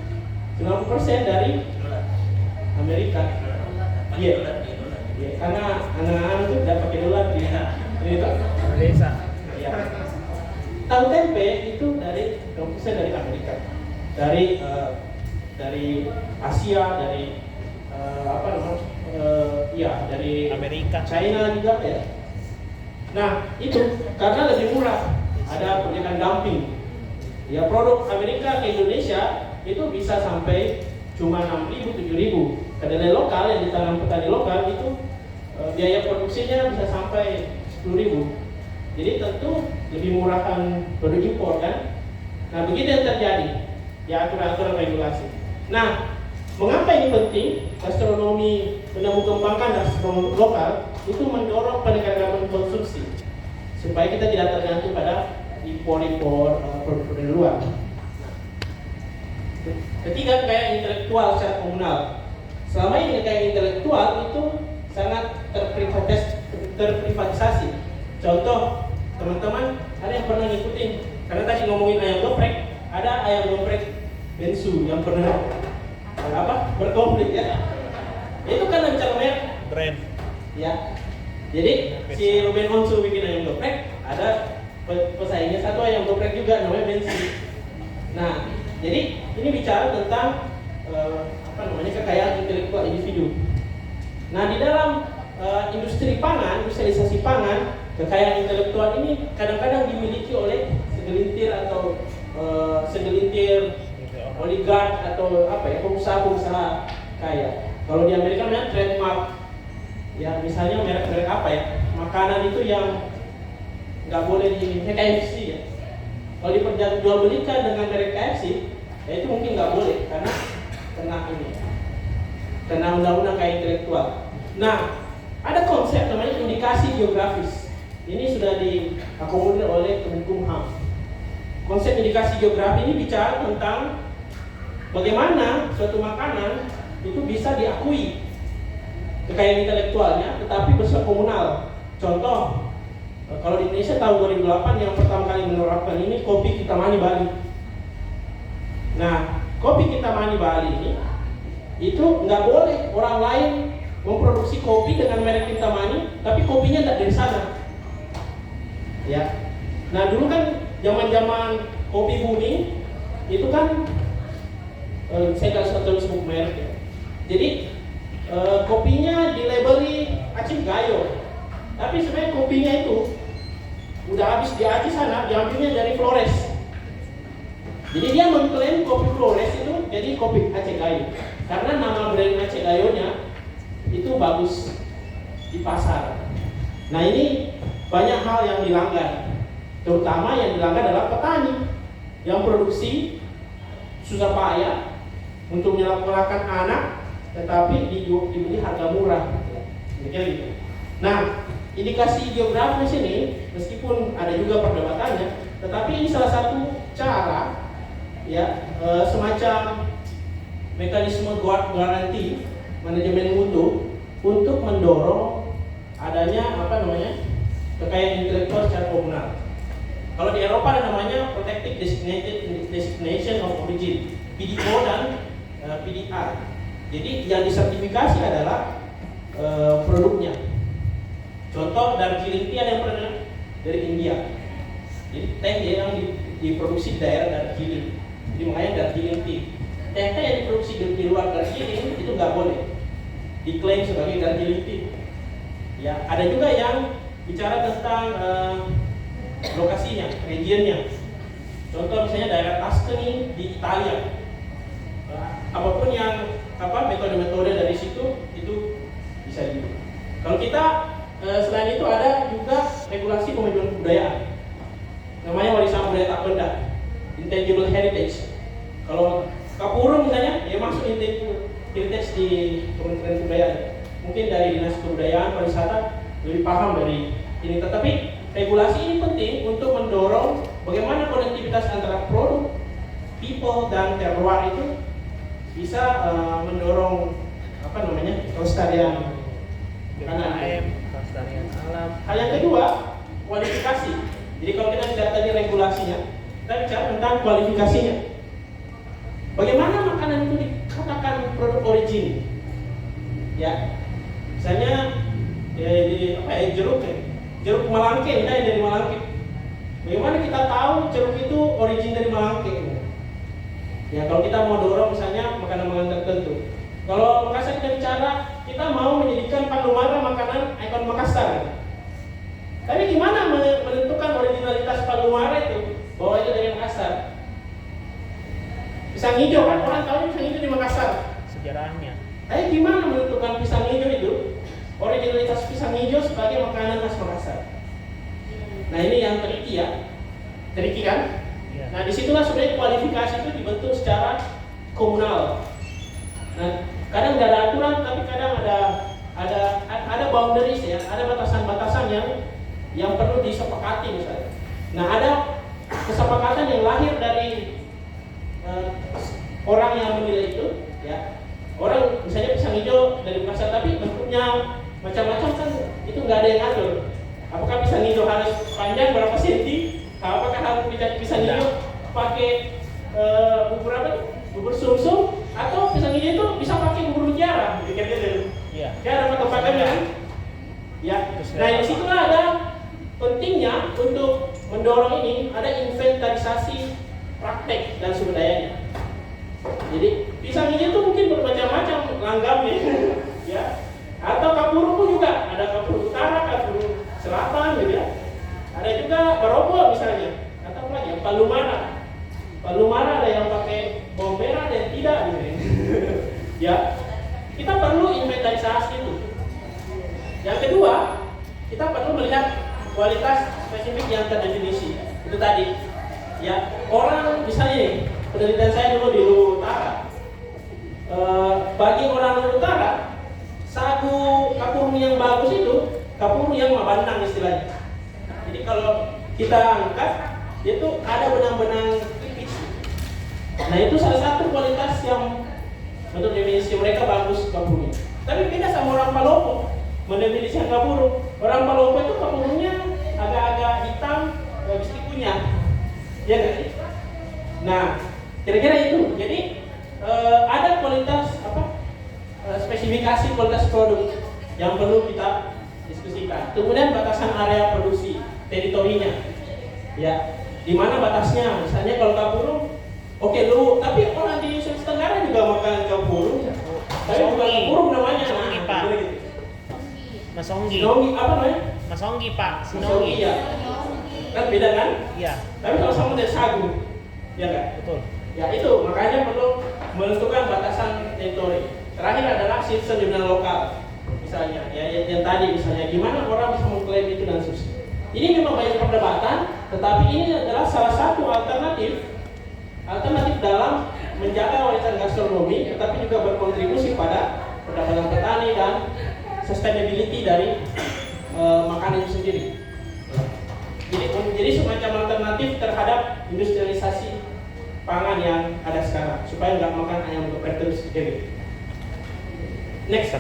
90% dari Amerika. Iya. Ya, karena anak-anak itu tidak pakai dolar di desa. Ya. Tahu tempe itu dari 60% dari Amerika. dari Asia, dari dari Amerika. China juga ya. Nah itu karena lebih murah, ada pendidikan dumping. Ya produk Amerika ke Indonesia itu bisa sampai cuma 6.000, 7.000. Kedelai lokal yang ditanam petani lokal itu biaya produksinya bisa sampai 10.000. Jadi tentu lebih murahkan produk impor kan. Nah begitu yang terjadi, ya aturan-aturan regulasi. Nah mengapa ini penting? Gastronomi mengembangkan gastronomi lokal itu mendorong peningkatan konsumsi supaya kita tidak tergantung pada impor produk dari luar. Ketiga, kekayaan intelektual secara komunal. Selama ini kekayaan intelektual itu sangat terprivatisasi. Contoh, teman-teman ada yang pernah ngikutin? Karena tadi ngomongin ayam geprek, ada ayam geprek Bensu yang pernah berkonflik ya. Itu kan bicara merek Brand. ya. Jadi si Ruben Onsu bikin ayam geprek, ada pesaingnya satu ayam geprek juga namanya Bensu. Nah, jadi ini bicara tentang kekayaan intelektual individu. Nah, di dalam industri pangan, industrialisasi pangan, kekayaan intelektual ini kadang-kadang dimiliki oleh segelintir oligark atau pengusaha-pengusaha kaya. Kalau di Amerika namanya trademark. Ya, misalnya merek-merek makanan itu yang nggak boleh di KFC ya. Kalau diperjualbelikan dengan merek KFC, ya itu mungkin nggak boleh karena kena undang-undang kekayaan intelektual. Nah, ada konsep namanya indikasi geografis. Ini sudah diakomodir oleh Kemenkumham. Konsep indikasi geografi ini bicara tentang bagaimana suatu makanan itu bisa diakui kekayaan intelektualnya, tetapi bersifat komunal. Contoh, kalau di Indonesia tahun 2008 yang pertama kali menerapkan ini kopi Kintamani Bali. Nah, kopi Kintamani Bali ini itu nggak boleh orang lain memproduksi kopi dengan merek Kintamani, tapi kopinya tidak dari sana. Ya. Nah, dulu kan zaman-zaman kopi booming itu kan saya nggak usah sebut merek ya. Jadi kopinya dilabeli Aceh Gayo, tapi sebenarnya kopinya itu udah habis di Aceh sana, diambilnya dari Flores. Jadi dia mengklaim kopi Flores itu jadi kopi Aceh Gayo, karena nama brand Aceh Gayo-nya itu bagus di pasar. Nah ini banyak hal yang dilanggar, terutama yang dilanggar adalah petani yang produksi susah payah untuk menyelamatkan anak, tetapi dibeli harga murah. Gitu. Nah, indikasi geografis ini meskipun ada juga perdebatannya, tetapi ini salah satu cara ya semacam mekanisme garansi manajemen mutu untuk mendorong adanya kekayaan intelektual secara komunal. Kalau di Eropa ada namanya Protected Designation of Origin, PDO dan PDR. Jadi yang disertifikasi adalah produknya. Contoh Darjeeling Tea ada yang pernah dari India. Jadi teh yang diproduksi di daerah Darjeeling. Jadi makanya Darjeeling Tea. Teh yang diproduksi di luar Darjeeling itu nggak boleh diklaim sebagai Darjeeling Tea. Ya, ada juga yang bicara tentang lokasinya, regionnya. Contoh misalnya daerah Tuscany di Italia. Apapun yang metode-metode dari situ itu bisa di. Kalau kita selain itu ada juga regulasi pemajuan kebudayaan. Namanya warisan budaya tak benda, intangible heritage. Kalau Kapurung misalnya, dia masuk intangible heritage di Kementerian Kebudayaan. Mungkin dari Dinas Kebudayaan Pariwisata lebih paham dari ini. Tetapi regulasi ini penting untuk mendorong bagaimana konektivitas antara produk, people dan terroir itu bisa mendorong kelestarian UMKM, kelestarian alam. Hal yang kedua, kualifikasi. Jadi kalau kita bicara tadi regulasinya, kita bicara tentang kualifikasinya. Bagaimana makanan itu dikatakan produk origin? Ya, misalnya jeruk Malangke, misalnya dari Malangke. Bagaimana kita tahu jeruk itu origin dari Malangke? Ya kalau kita mau dorong misalnya makanan-makanan tertentu. Kalau Makassar kita bicara, kita mau menjadikan Palomara makanan ikon Makassar. Tapi gimana menentukan originalitas Palomara itu bahwa itu dari Makassar? Pisang hijau kan orang tahu pisang hijau di Makassar. Sejarahnya. Tapi gimana menentukan pisang hijau itu originalitas pisang hijau sebagai makanan khas Makassar? Nah ini yang tricky ya, tricky kan? Iya. Nah disitulah sebenarnya kualifikasi itu dibentuk secara komunal. Nah kadang nggak ada aturan, tapi kadang ada boundaries ya, ada batasan-batasan yang perlu disepakati misalnya. Nah ada kesepakatan yang lahir dari orang yang menilai itu, ya. Orang misalnya pisang hijau dari Makassar, tapi bentuknya macam-macam kan, itu nggak ada yang ngatur. Apakah pisang hijau harus panjang berapa senti? Apakah harus pisang hijau pakai bubur apa tuh? Bubur sumsum? Atau pisang hijau itu bisa pakai bubur mutiara? Gitu. Iya. Ya ada pakai kan? Ya. Nah disitulah ada pentingnya untuk mendorong ini, ada inventarisasi praktek dan sumber dayanya. Jadi pisang hijau itu mungkin bermacam-macam langgamnya, ya. Atau kapuru pun juga ada kapuru utara, kapuru selatan, gitu ya. Ada juga Barobo misalnya, atau apa lagi? Palomara. Palomara ada yang pakai bawang merah dan tidak, gitu ya. Ya, kita perlu inventarisasi itu. Yang kedua, kita perlu melihat kualitas spesifik yang terdefinisi. Itu tadi, ya. Orang misalnya nih, penelitian saya dulu di Luwu Utara. Bagi orang Luwu Utara, sagu kapur yang bagus itu kapur yang mabandang istilahnya. Jadi kalau kita angkat, itu ada benang-benang tipis. Nah itu salah satu kualitas yang menurut definisi mereka bagus kapurnya. Tapi beda sama orang Palopo mendefinisikan kapur. Orang Palopo itu kapurnya agak-agak hitam, habis kunyah. Ya kan? Nah, kira-kira itu. Jadi ada kualitas spesifikasi kualitas produk yang perlu kita diskusikan. Kemudian batasan area produksi, teritorinya. Ya, di mana batasnya? Misalnya kalau kapuru, oke lu, tapi orang di Sulawesi Tenggara juga makan kapuru. Tapi bukan kapuru namanya. Sinonggi, Pak. Gitu. Masonggi. Sinonggi apa namanya? Masonggi, Pak. Sinonggi ya. Kan beda kan? Iya. Tapi kalau sama dari sagu, ya kan? Betul. Ya itu, makanya perlu menentukan batasan teritori. Terakhir adalah sistem jaminan lokal, misalnya, ya yang tadi misalnya, gimana orang bisa mengklaim itu dan seterusnya. Ini memang banyak perdebatan, tetapi ini adalah salah satu alternatif dalam menjaga warisan gastronomi, tetapi juga berkontribusi pada pendapatan petani dan sustainability dari makanan itu sendiri. Jadi semacam alternatif terhadap industrialisasi pangan yang ada sekarang, supaya nggak makan ayam geprek terus gitu. Next.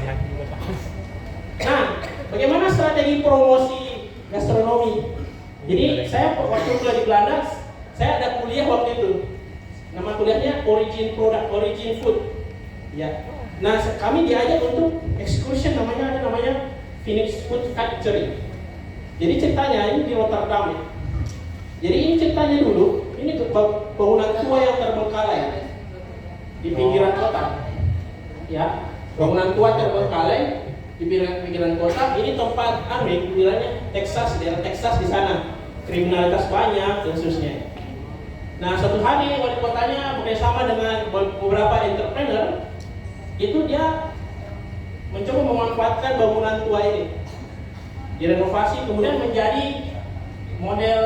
Nah, bagaimana strategi promosi gastronomi? Jadi saya waktu kuliah di Belanda, saya ada kuliah waktu itu. Nama kuliahnya Origin Product, Origin Food. Ya. Nah, kami diajak untuk excursion ada namanya Phoenix Food Factory. Jadi ceritanya ini di Rotterdam ya. Jadi ini ceritanya dulu, ini bangunan tua yang terbengkalai di pinggiran kota. Ya, bangunan tua terbengkalai di pinggiran kota. Ini tempat pinggirannya Texas, daerah Texas di sana. Kriminalitas banyak dan seterusnya. Nah, suatu hari wali kotanya bekerjasama dengan beberapa entrepreneur, itu dia mencoba memanfaatkan bangunan tua ini, direnovasi kemudian menjadi model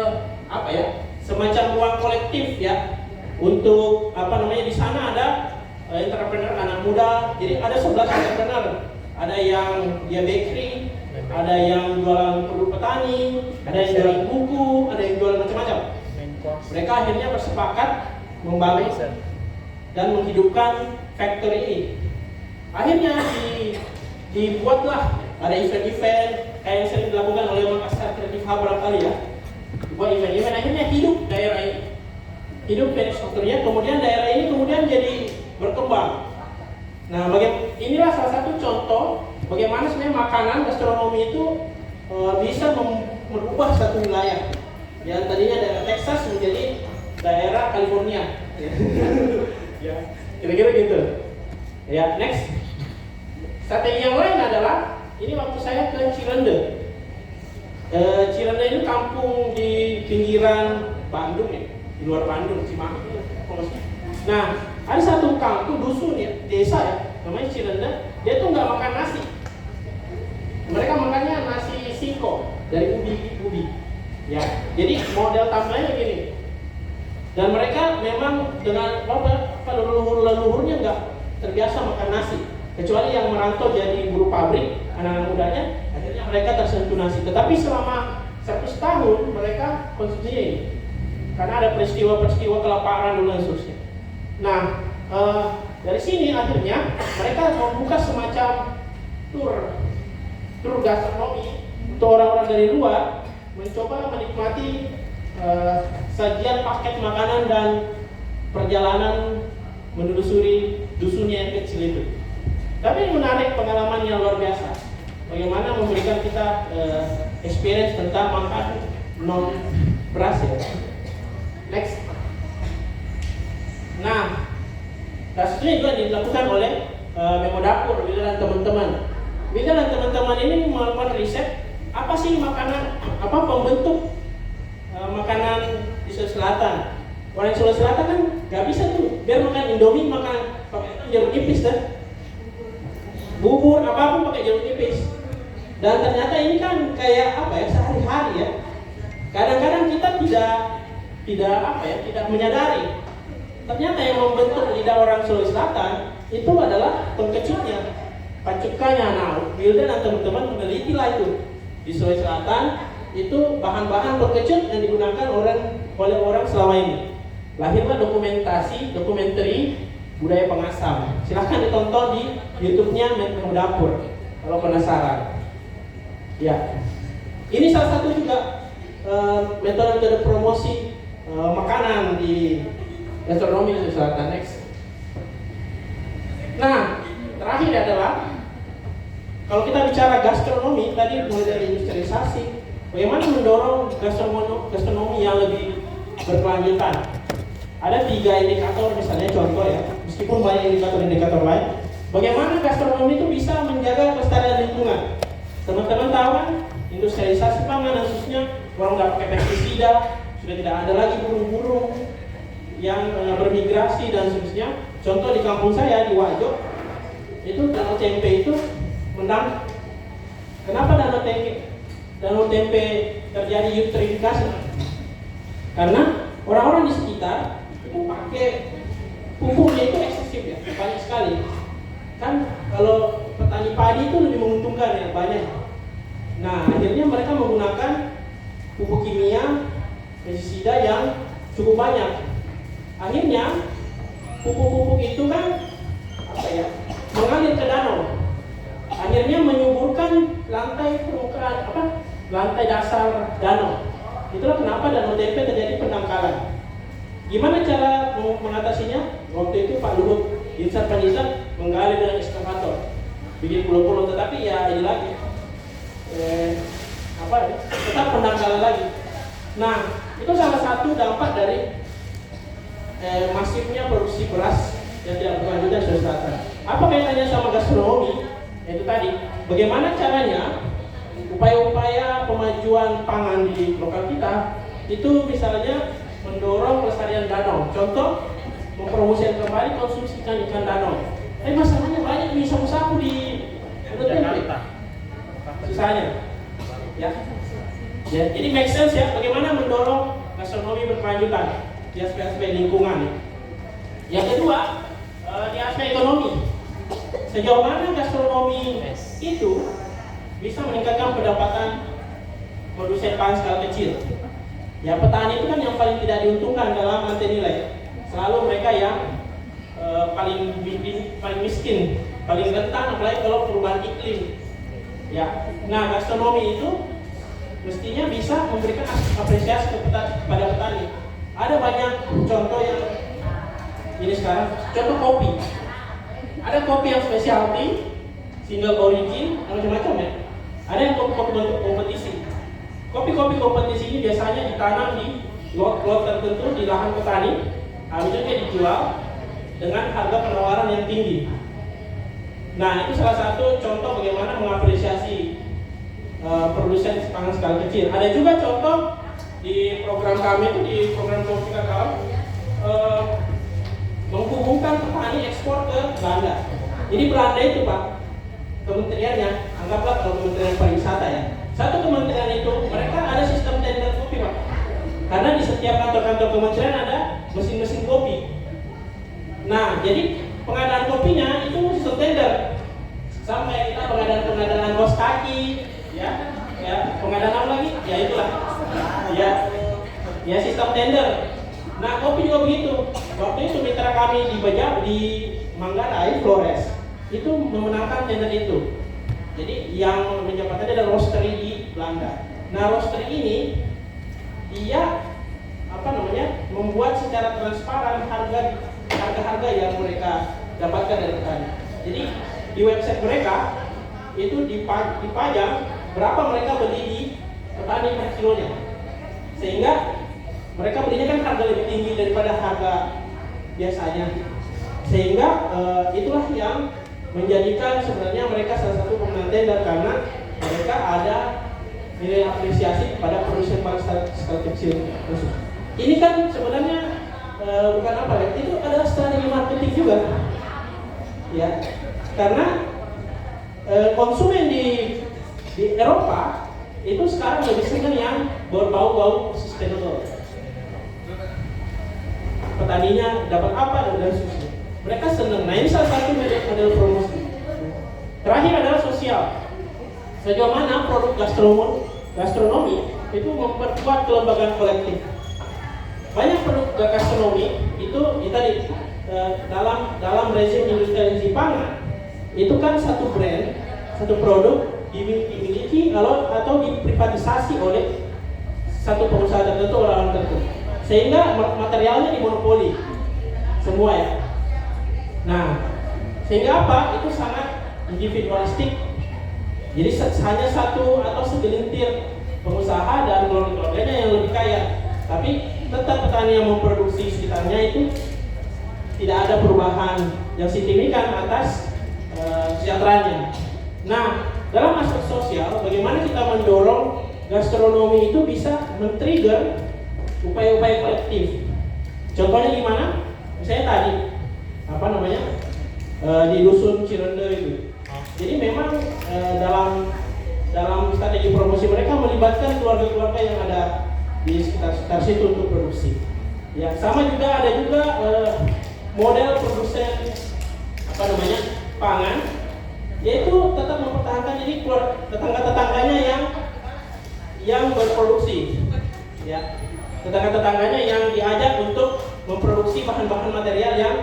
semacam ruang kolektif ya, untuk di sana ada entrepreneur anak muda. Jadi ada 11 entrepreneur, ada yang dia bakery, ada yang jualan produk petani, ada yang jualan buku, ada yang jualan macam-macam. Mereka akhirnya bersepakat membangun dan menghidupkan factory ini. Akhirnya dibuatlah ada event-event kayak yang sering dilakukan oleh Makassar Creative Hub barangkali ya. Buat event-event, akhirnya hidup daerah ini, hidup dari strukturnya, kemudian daerah ini kemudian jadi berkembang. Nah, inilah salah satu contoh bagaimana sebenarnya makanan gastronomi itu bisa merubah satu wilayah yang tadinya daerah Texas menjadi daerah California. Kira-kira gitu. Ya, next. Strategi yang lain adalah ini waktu saya ke Cirende. Cirende itu kampung di pinggiran Bandung ya, di luar Bandung, Cimahi. Nah, ada satu kampung dusun ya, desa ya, namanya Cirende. Dia tuh nggak makan nasi. Mereka makannya nasi singkong dari ubi. Ya, jadi model tambahnya begini. Dan mereka memang dengan leluhurnya nggak terbiasa makan nasi. Kecuali yang merantau jadi buruh pabrik, anak-anak mudanya, akhirnya mereka tersentuh nasi. Tetapi selama 100 tahun mereka konsumsinya ini. Karena ada peristiwa-peristiwa kelaparan dan seterusnya. Nah, dari sini akhirnya mereka membuka semacam tur gastronomi untuk orang-orang dari luar mencoba menikmati sajian paket makanan dan perjalanan menelusuri dusunnya yang kecil itu. Tapi yang menarik pengalaman yang luar biasa. Bagaimana memberikan kita experience tentang makan non beras ya. Next. Nah, kasusnya juga dilakukan oleh Memo Dapur, Wilda dan teman-teman. Wilda dan teman-teman ini melakukan riset apa sih makanan, apa pembentuk makanan di Sulawesi Selatan. Orang di Sulawesi Selatan kan nggak bisa tuh, biar makan Indomie makan pakai jeruk nipis dan bubur apapun pakai jeruk nipis. Dan ternyata ini kan kayak apa ya, sehari-hari ya. Kadang-kadang kita tidak menyadari. Ternyata yang membentuk lidah orang Sulawesi Selatan itu adalah pengkecutnya, pacukanya. Nah, Wilda dan teman-teman meneliti lah itu di Sulawesi Selatan itu bahan-bahan pengkecut yang digunakan oleh orang selama ini. Lahirlah dokumenter budaya pengasam. Silahkan ditonton di YouTube-nya Memo Dapur kalau penasaran. Ya, ini salah satu juga metode promosi makanan di gastronomi Sulawesi Selatan. Next. Nah, terakhir adalah kalau kita bicara gastronomi tadi mulai dari industrialisasi, bagaimana mendorong gastronomi yang lebih berkelanjutan. Ada 3 indikator misalnya contoh ya, meskipun banyak indikator lain. Bagaimana gastronomi itu bisa menjaga kelestarian lingkungan. Teman-teman tahu kan, industrialisasi pangan khususnya orang nggak pakai pestisida, sudah tidak ada lagi burung-burung yang bermigrasi dan seterusnya. Contoh di kampung saya di Wajo, itu danau tempe itu menang. Kenapa danau tempe terjadi eutrofifikasi? Karena orang-orang di sekitar itu pakai pupuknya itu eksesif ya, banyak sekali. Kan kalau petani padi itu lebih menguntungkan ya, banyak. Nah, akhirnya mereka menggunakan pupuk kimia, pestisida yang cukup banyak. Akhirnya pupuk-pupuk itu kan mengalir ke danau. Akhirnya menyuburkan lantai permukaan lantai dasar danau. Itulah kenapa danau tempe terjadi pendangkalan. Gimana cara mengatasinya? Waktu itu Pak Luhut Binsar Panjaitan menggali dengan ekskavator, bikin pulau-pulau, tetapi ya ini lagi tetap pendangkalan lagi. Nah, itu salah satu dampak dari masifnya produksi beras yang tidak berkelanjutan di Sulawesi Selatan. Apa kaitannya sama gastronomi? Itu tadi, bagaimana caranya upaya-upaya pemajuan pangan di lokal kita itu misalnya mendorong pelestarian danau. Contoh, mempromosikan kembali konsumsi ikan danau. Tapi masalahnya banyak mie sapu-sapu di Jakarta. Sisanya, ya. Jadi make sense ya, bagaimana mendorong gastronomi berkelanjutan di aspek-aspek lingkungan. Yang kedua, di aspek ekonomi. Sejauh mana gastronomi itu bisa meningkatkan pendapatan produsen pangan skala kecil. Ya, petani itu kan yang paling tidak diuntungkan dalam rantai nilai. Selalu mereka yang paling miskin, paling rentan, apalagi kalau perubahan iklim. Ya, nah gastronomi itu mestinya bisa memberikan apresiasi kepada petani. Ada banyak contoh yang ini sekarang, contoh kopi. Ada kopi yang specialty, single origin, macam-macam ya. Ada yang kopi bentuk kompetisi. Kopi-kopi kompetisi ini biasanya ditanam di lot-lot tertentu di lahan petani, habis itu dijual. dengan harga penawaran yang tinggi. Nah, itu salah satu contoh bagaimana mengapresiasi produsen pangan skala kecil. Ada juga contoh di program kami itu, di program Kopi Kakao, menghubungkan petani ekspor ke Belanda. Jadi Belanda itu Pak, kementeriannya, anggaplah kalau Kementerian Pariwisata ya, satu kementerian itu mereka ada sistem tender kopi Pak. Karena di setiap kantor-kantor kementerian ada mesin-mesin kopi. Nah, jadi pengadaan kopinya itu sistem tender. Sampai kita pengadaan kaos kaki, ya pengadaan apa lagi? Ya itulah, ya sistem tender. Nah, kopi juga begitu. Waktu itu mitra kami di Manggarai, Flores, itu memenangkan tender itu. Jadi yang menjabatannya adalah roastery di Belanda. Nah, roastery ini dia membuat secara transparan harga-harga yang mereka dapatkan dari petani. Jadi di website mereka itu dipajang berapa mereka beli di petani per kilonya, sehingga mereka belinya kan harga lebih tinggi daripada harga biasanya, sehingga itulah yang menjadikan sebenarnya mereka salah satu pemenang tender, karena mereka ada nilai apresiasi pada produsen pangan skala kecil. Ini kan sebenarnya bukan apa ya, itu adalah strategi marketing juga, ya, karena konsumen di Eropa itu sekarang lebih senang yang berbau-bau sustainable. Petaninya dapat apa dan sebagainya. Mereka senang. Nah, ini salah satu model promosi. Terakhir adalah sosial. Sejauh mana produk gastronomi itu memperkuat kelembagaan kolektif. Banyak produk gastronomi itu tadi dalam rezim industrialisasi pangan itu kan satu brand, satu produk dimiliki atau diprivatisasi oleh satu pengusaha tertentu, orang tertentu, sehingga materialnya dimonopoli semua ya. Nah, sehingga apa? Itu sangat individualistik. Jadi hanya satu atau segelintir pengusaha dan keluarganya yang lebih kaya, tapi tetap petani yang memproduksi sekitarnya itu tidak ada perubahan yang signifikan atas kesejahteraannya. Nah, dalam aspek sosial, bagaimana kita mendorong gastronomi itu bisa men-trigger upaya-upaya kolektif. Contohnya gimana? Misalnya tadi di dusun Cirende itu. Jadi memang dalam strategi promosi mereka melibatkan keluarga-keluarga yang ada di sekitar situ untuk produksi. Ya, sama juga ada juga model produsen pangan, yaitu tetap mempertahankan jadi tetangga-tetangganya yang berproduksi. Ya, tetangga-tetangganya yang diajak untuk memproduksi bahan-bahan material yang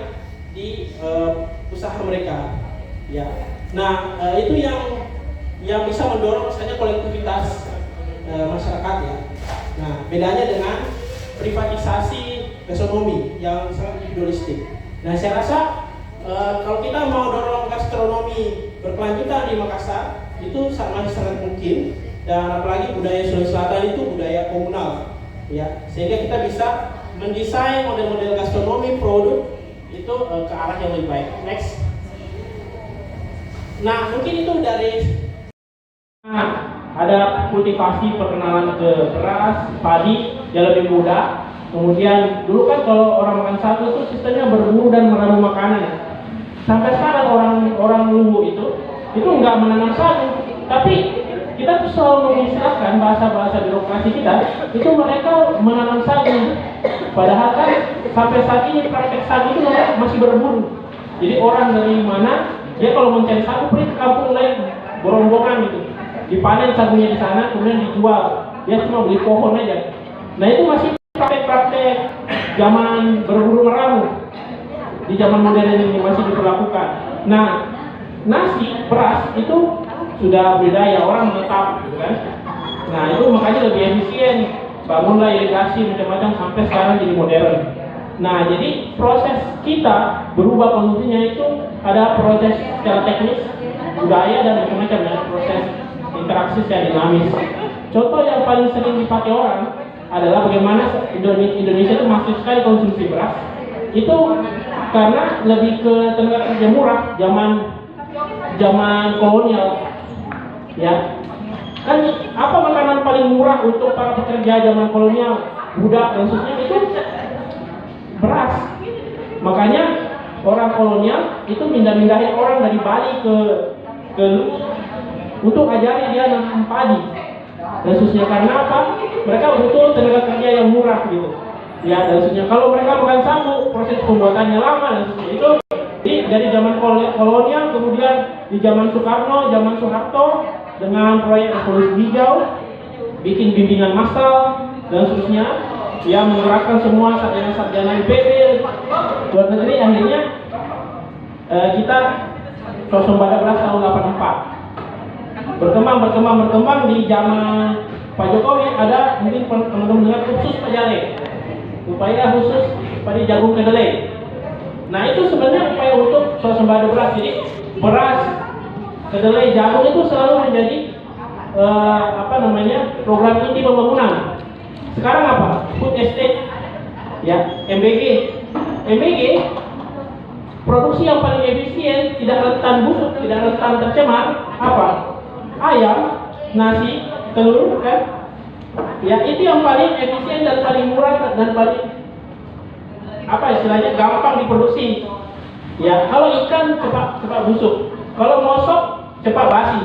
di usaha mereka. Ya. Nah, itu yang bisa mendorong misalnya kolektivitas masyarakat ya. Nah, bedanya dengan privatisasi gastronomi yang sangat individualistik. Nah, saya rasa kalau kita mau dorong gastronomi berkelanjutan di Makassar itu masih sangat mungkin, dan apalagi budaya Sulawesi Selatan itu budaya komunal, ya, sehingga kita bisa mendesain model-model gastronomi produk itu ke arah yang lebih baik. Next. Nah, mungkin itu dari ada kultivasi perkenalan ke beras, padi yang lebih mudah. Kemudian dulu kan kalau orang makan sagu itu sistemnya berburu dan meramu makanan. Sampai sekarang orang Luwu itu nggak menanam sagu, tapi kita tuh selalu mengistilahkan bahasa-bahasa birokrasi kita itu mereka menanam sagu. Padahal kan sampai saat ini praktek sagu itu masih berburu. Jadi orang dari mana dia kalau mencari sagu pergi ke kampung lain berombongan gitu, dipanen sagunya di sana kemudian dijual. Dia cuma beli pohon aja. Nah, itu masih praktek-praktek zaman berburu meramu. Di zaman modern ini masih diperlakukan. Nah, nasi, beras itu sudah budaya orang menetap, gitu kan? Nah, itu makanya lebih efisien. Bangunlah irigasi macam-macam sampai sekarang jadi modern. Nah, jadi proses kita berubah kondisinya itu ada proses secara teknis, budaya dan macam-macam ya, proses interaksi secara dinamis. Contoh yang paling sering dipakai orang adalah bagaimana Indonesia itu masif sekali konsumsi beras. Itu karena lebih ke tenaga kerja murah zaman kolonial. Ya, kan apa makanan paling murah untuk para pekerja zaman kolonial, budak dan sebagainya itu beras. Makanya orang kolonial itu mindahin orang dari Bali ke untuk ajari dia nanam padi dan sebagainya. Karena apa? Mereka butuh tenaga kerja yang murah gitu. Ya, dan sebagainya. Kalau mereka bukan sanggup, proses pembuatannya lama dan sebagainya. Itu dari zaman kolonial, kemudian di zaman Soekarno, zaman Soeharto dengan proyek revolusi hijau, bikin bimbingan massal dan seterusnya, ya menggerakkan semua sarjana-sarjana IPB luar negeri. Akhirnya kita swasembada beras tahun 84 berkembang di zaman Pak Jokowi. Ada mungkin teman-teman dengar khusus pajale, upaya khusus pada jagung kedelai. Nah itu sebenarnya upaya untuk swasembada beras. Jadi beras, kedelai, jagung itu selalu menjadi program inti pembangunan. Sekarang apa? Food estate, ya, MBG, produksi yang paling efisien, tidak rentan busuk, tidak rentan tercemar, apa? Ayam, nasi, telur, kan? Ya, itu yang paling efisien dan paling murah dan paling gampang diproduksi. Ya, kalau ikan cepat busuk, kalau mosok cepat basi.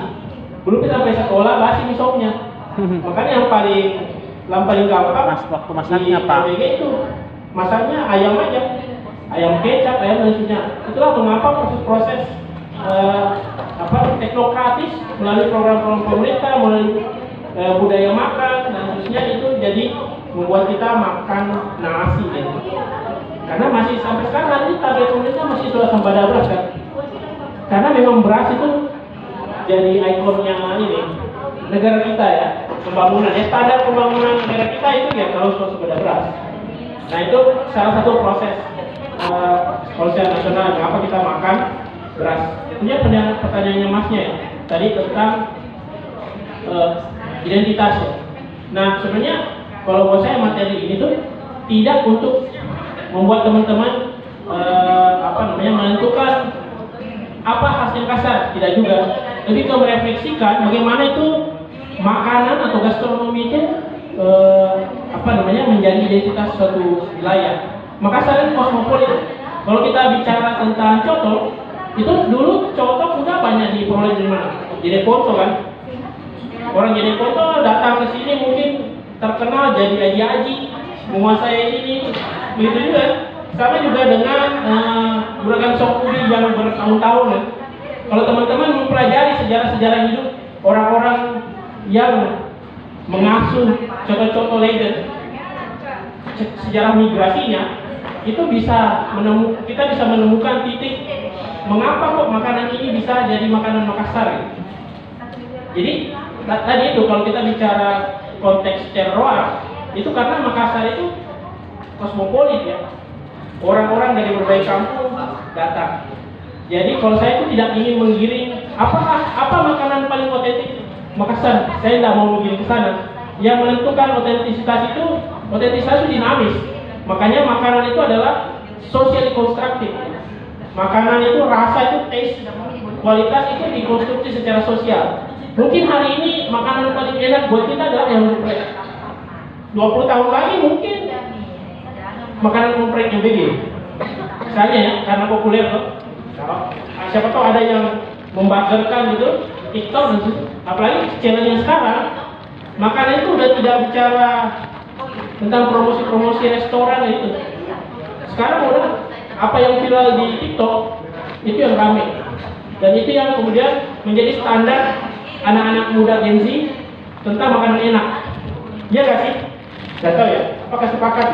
Belum kita sampai sekolah basi misopnya. Makanya yang paling gampang Waktu masaknya di Pak. MBG itu masaknya ayam aja, ayam kecap, ayam dan sebagainya. Itulah mengapa proses teknokratis melalui program-program pemerintah, melalui budaya makan dan sebagainya itu jadi membuat kita makan nasi ya. Karena masih sampai sekarang nanti target pemerintah masih swasembada beras kan. Karena memang beras itu jadi ikonnya ini negara kita ya, pembangunan ya, standar pembangunan negara kita itu ya kalau swasembada beras. Nah itu salah satu proses nasional mengapa kita makan beras. Tentunya pertanyaannya masnya ya, tadi tentang identitas ya. Nah sebenarnya kalau buat saya materi ini tuh tidak untuk membuat teman-teman menentukan apa hasil kasar, tidak juga. Lebih ke merefleksikan bagaimana itu makanan atau gastronomi itu menjadi identitas suatu wilayah. Makassar itu kosmopolit. Kalau kita bicara tentang coto, itu dulu coto sudah banyak diperoleh dari mana? Jeneponto kan. Orang Jeneponto datang ke sini mungkin terkenal jadi aji-aji, menguasai ini, begitu juga. Sama juga dengan juragan Sokuri yang bertahun-tahun ya. Kalau teman-teman mempelajari sejarah-sejarah hidup orang-orang yang mengasuh coto-coto legend, sejarah migrasinya, itu kita bisa menemukan titik mengapa kok makanan ini bisa jadi makanan Makassar. Jadi tadi itu kalau kita bicara konteks terroir, itu karena Makassar itu kosmopolit ya. Orang-orang dari berbagai kampung datang. Jadi kalau saya itu tidak ingin menggiring apa makanan paling otentik Makassar, saya tidak mau menggiring ke sana. Yang menentukan otentisitas itu dinamis. Makanya makanan itu adalah socially constructive. Makanan itu rasa itu taste, kualitas itu dikonstruksi secara sosial. Mungkin hari ini makanan paling enak buat kita adalah ayam geprek. 20 tahun lagi mungkin makanan geprek MBG. Misalnya ya, karena populer tuh. Siapa tahu ada yang membazarkan gitu TikTok dan apalagi channelnya sekarang. Makanan itu udah tidak bicara tentang promosi-promosi restoran itu. Sekarang udah apa yang viral di TikTok itu yang rame. Dan itu yang kemudian menjadi standar anak-anak muda Gen Z tentang makanan enak. Iya gak sih? Gak tahu ya, apakah sepakat?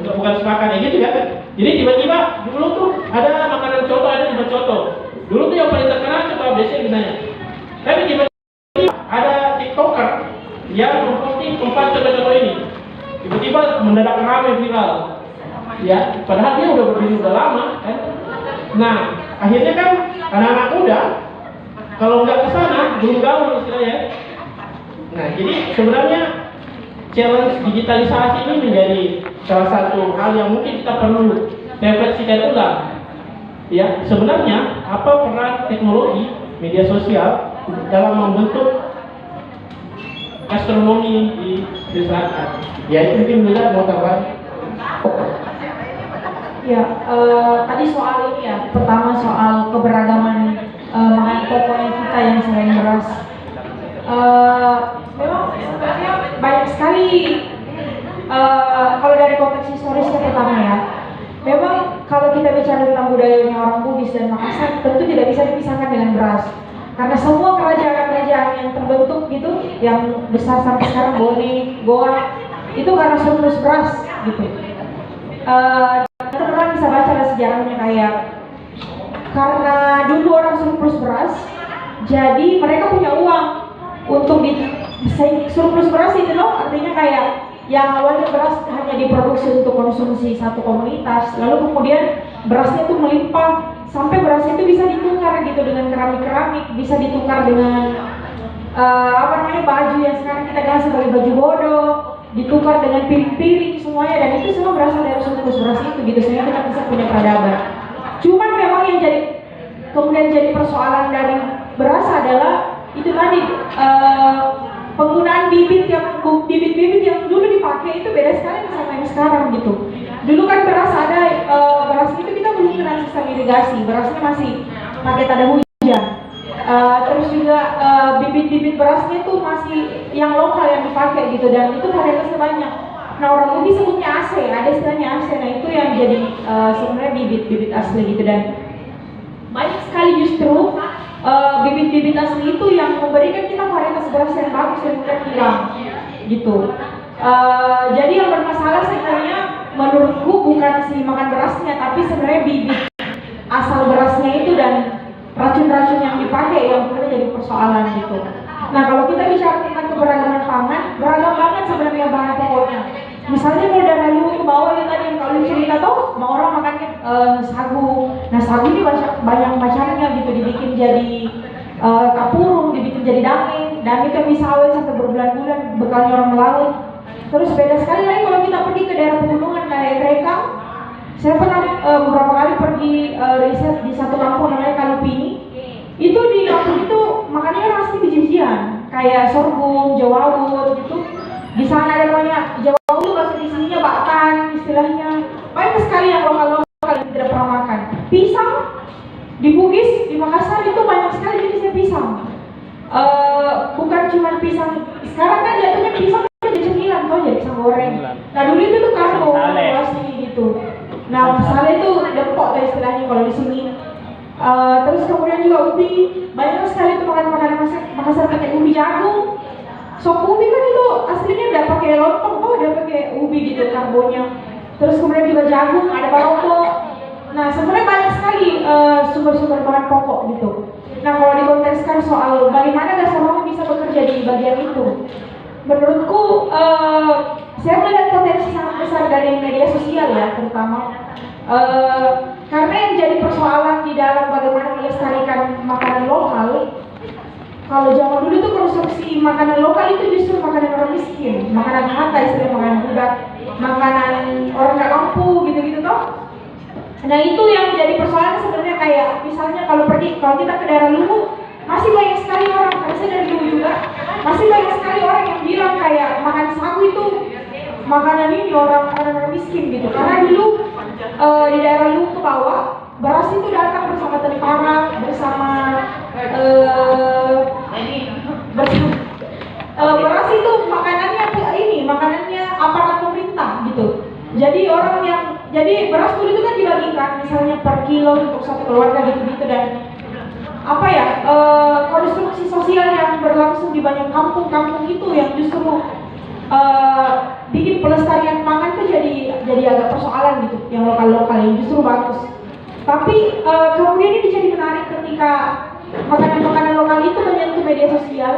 Bukan sepakat ya gitu ya. Jadi tiba-tiba dulu tuh ada makanan coto, ada juga coto. Dulu tuh yang paling terkenal coto ABC misalnya. Tapi tiba-tiba ada TikToker yang memposting 4 coto-coto ini. Tiba-tiba mendadak ramai viral. Ya, padahal dia udah berdiri udah lama kan. Nah, akhirnya kan anak-anak muda kalau nggak ke sana belum gaul istilahnya. Nah, jadi sebenarnya challenge digitalisasi ini menjadi salah satu hal yang mungkin kita perlu refleksikan ulang. Ya, sebenarnya apa peran teknologi media sosial dalam membentuk gastronomi di masyarakat? Ya, itu mungkin juga mau tambah. Ya, tadi soal ini ya, pertama soal keberagaman makanan pokoknya kita yang selain beras. Memang sebenarnya banyak sekali kalau dari konteks historisnya pertama ya. Memang kalau kita bicara tentang budayanya orang Bugis dan Makassar, tentu tidak bisa dipisahkan dengan beras. Karena semua kerajaan-kerajaan yang terbentuk gitu, yang besar sampai sekarang, Bone, Goa, itu karena surplus beras gitu. Teman-teman bisa baca ada sejarahnya kayak karena dulu orang surplus beras, jadi mereka punya uang untuk surplus beras itu loh, artinya kayak yang awalnya beras hanya diproduksi untuk konsumsi satu komunitas, lalu kemudian berasnya itu melimpah sampai beras itu bisa ditukar gitu dengan keramik-keramik, bisa ditukar dengan baju yang sekarang kita kenal sebagai baju bodoh, ditukar dengan piring-piring semuanya, dan itu semua berasal dari surplus beras itu gitu, sehingga kita bisa punya peradaban. Cuman memang yang kemudian jadi persoalan dari beras adalah itu tadi penggunaan bibit yang dulu dipakai itu beda sekali sama yang sekarang gitu. Dulu kan beras itu kita belum kenal sistem irigasi, berasnya masih pakai tada hujan. Terus juga bibit-bibit berasnya itu masih yang lokal yang dipakai gitu, dan itu varietasnya banyak. Nah, orang Bugis sebutnya AC, ada istilahnya AC. Nah, itu yang jadi sebenarnya bibit-bibit asli gitu, dan banyak sekali justru bibit-bibit asli itu yang memberikan kita varietas beras yang bagus dan mudah hilang gitu. Jadi yang bermasalah sebenarnya menurutku bukan si makan berasnya, tapi sebenarnya bibit asal berasnya itu dan racun-racun yang dipakai yang kemudian jadi persoalan gitu. Nah, kalau kita bicara tentang keberagaman pangan, beragam banget sebenarnya bahan pokoknya. Misalnya kalau dari luar ke bawah ya tadi yang kalian cerita tuh, mau orang makannya sagu. Nah, sagu ini banyak macamnya gitu, dibikin jadi kapurung, dibikin jadi daging, dan itu bisa awet sampai berbulan-bulan bekalnya orang melaut. Terus beda sekali lagi kalau kita pergi ke daerah pegunungan kayak Rekang. Saya pernah beberapa kali pergi riset di satu kampung namanya Kalupini. Itu di kampung itu makannya pasti biji-bijian, kayak sorghum, jawawut gitu. Di sana ada banyak jawawut itu bahasa di sininya baktan istilahnya. Banyak sekali yang lokal-lokal yang tidak pernah makan. Pisang di Bugis, di Makassar itu banyak sekali jenisnya pisang. Bukan cuma pisang. Sekarang kan jatuhnya pisang jadi cemilan tuh, jadi pisang goreng. Nah, dulu itu tuh karbo asli gitu. Nah, misalnya itu dempok tuh istilahnya kalau di sini. Terus kemudian juga ubi, banyak sekali itu makanan-makanan Makassar pakai ubi jagung. Sop ubi kan itu aslinya udah pakai lontong tuh, udah pakai ubi gitu karbonya. Terus kemudian juga jagung, ada barongko. Nah, sebenarnya banyak sekali sumber-sumber bahan pokok gitu. Nah, kalau dikontekskan soal bagaimana gastronomi bisa bekerja di bagian itu, menurutku saya melihat potensi sangat besar dari media sosial ya, terutama karena yang jadi persoalan di dalam bagaimana melestarikan makanan lokal. Kalau zaman dulu itu konsumsi makanan lokal itu justru makanan orang miskin, makanan harta, istilah makanan budak, makanan orang nggak mampu gitu-gitu toh. Nah, itu yang jadi persoalan sebenarnya, kayak misalnya kalau kita ke daerah Luwu, masih banyak sekali orang, karena saya dari Luwu juga, masih banyak sekali orang yang bilang kayak makan sagu itu makanan ini orang miskin gitu. Karena dulu di daerah Luwu ke bawah, beras itu datang bersama tentara, bersama beras itu makanannya aparat pemerintah gitu. Jadi beras dulu itu kan dibagikan misalnya per kilo untuk satu keluarga gitu-gitu, dan konstruksi sosial yang berlangsung di banyak kampung-kampung itu yang justru bikin pelestarian pangan itu jadi agak persoalan gitu, yang lokal-lokal yang justru bagus. Tapi kemudian ini jadi menarik ketika makanan-makanan lokal itu menyentuh media sosial.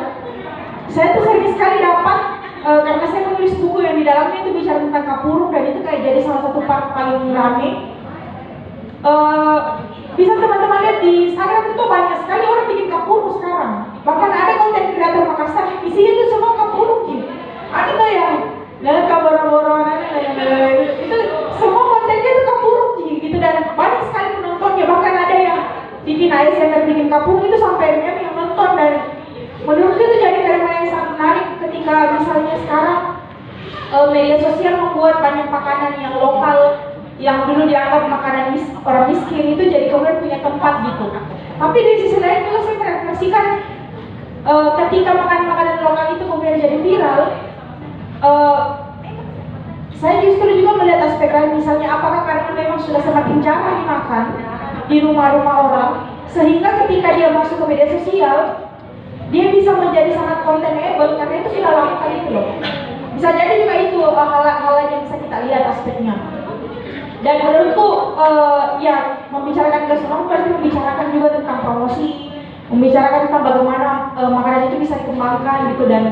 Saya tuh sering sekali dapat karena saya menulis buku yang di dalamnya itu bicara tentang kapurung, dan itu kayak jadi salah satu part paling rame. Bisa teman-teman lihat di Instagram itu banyak sekali orang bikin kapurung sekarang. Bahkan ada konten kreator Makassar, isinya itu semua kapurung gitu. Ada tuh yang dalam kabar-kabar itu semua kontennya itu kapurung gitu, ASMR bikin kapur itu sampai yang nonton, dan menurutku itu jadi fenomena yang sangat menarik ketika misalnya sekarang media sosial membuat banyak makanan yang lokal yang dulu dianggap makanan orang miskin itu jadi kemudian punya tempat gitu. Tapi di sisi lain juga saya merefleksikan ketika makanan lokal itu kemudian jadi viral, saya justru juga melihat aspek lain, misalnya apakah karena memang sudah semakin jarang dimakan di rumah-rumah orang sehingga ketika dia masuk ke media sosial dia bisa menjadi sangat containable karena itu sudah langka gitu loh. Bisa jadi juga itu hal-hal yang bisa kita lihat aspeknya. Dan menurutku ya membicarakan gastronomi berarti membicarakan juga tentang promosi, membicarakan tentang bagaimana makanan itu bisa dikembangkan gitu. Dan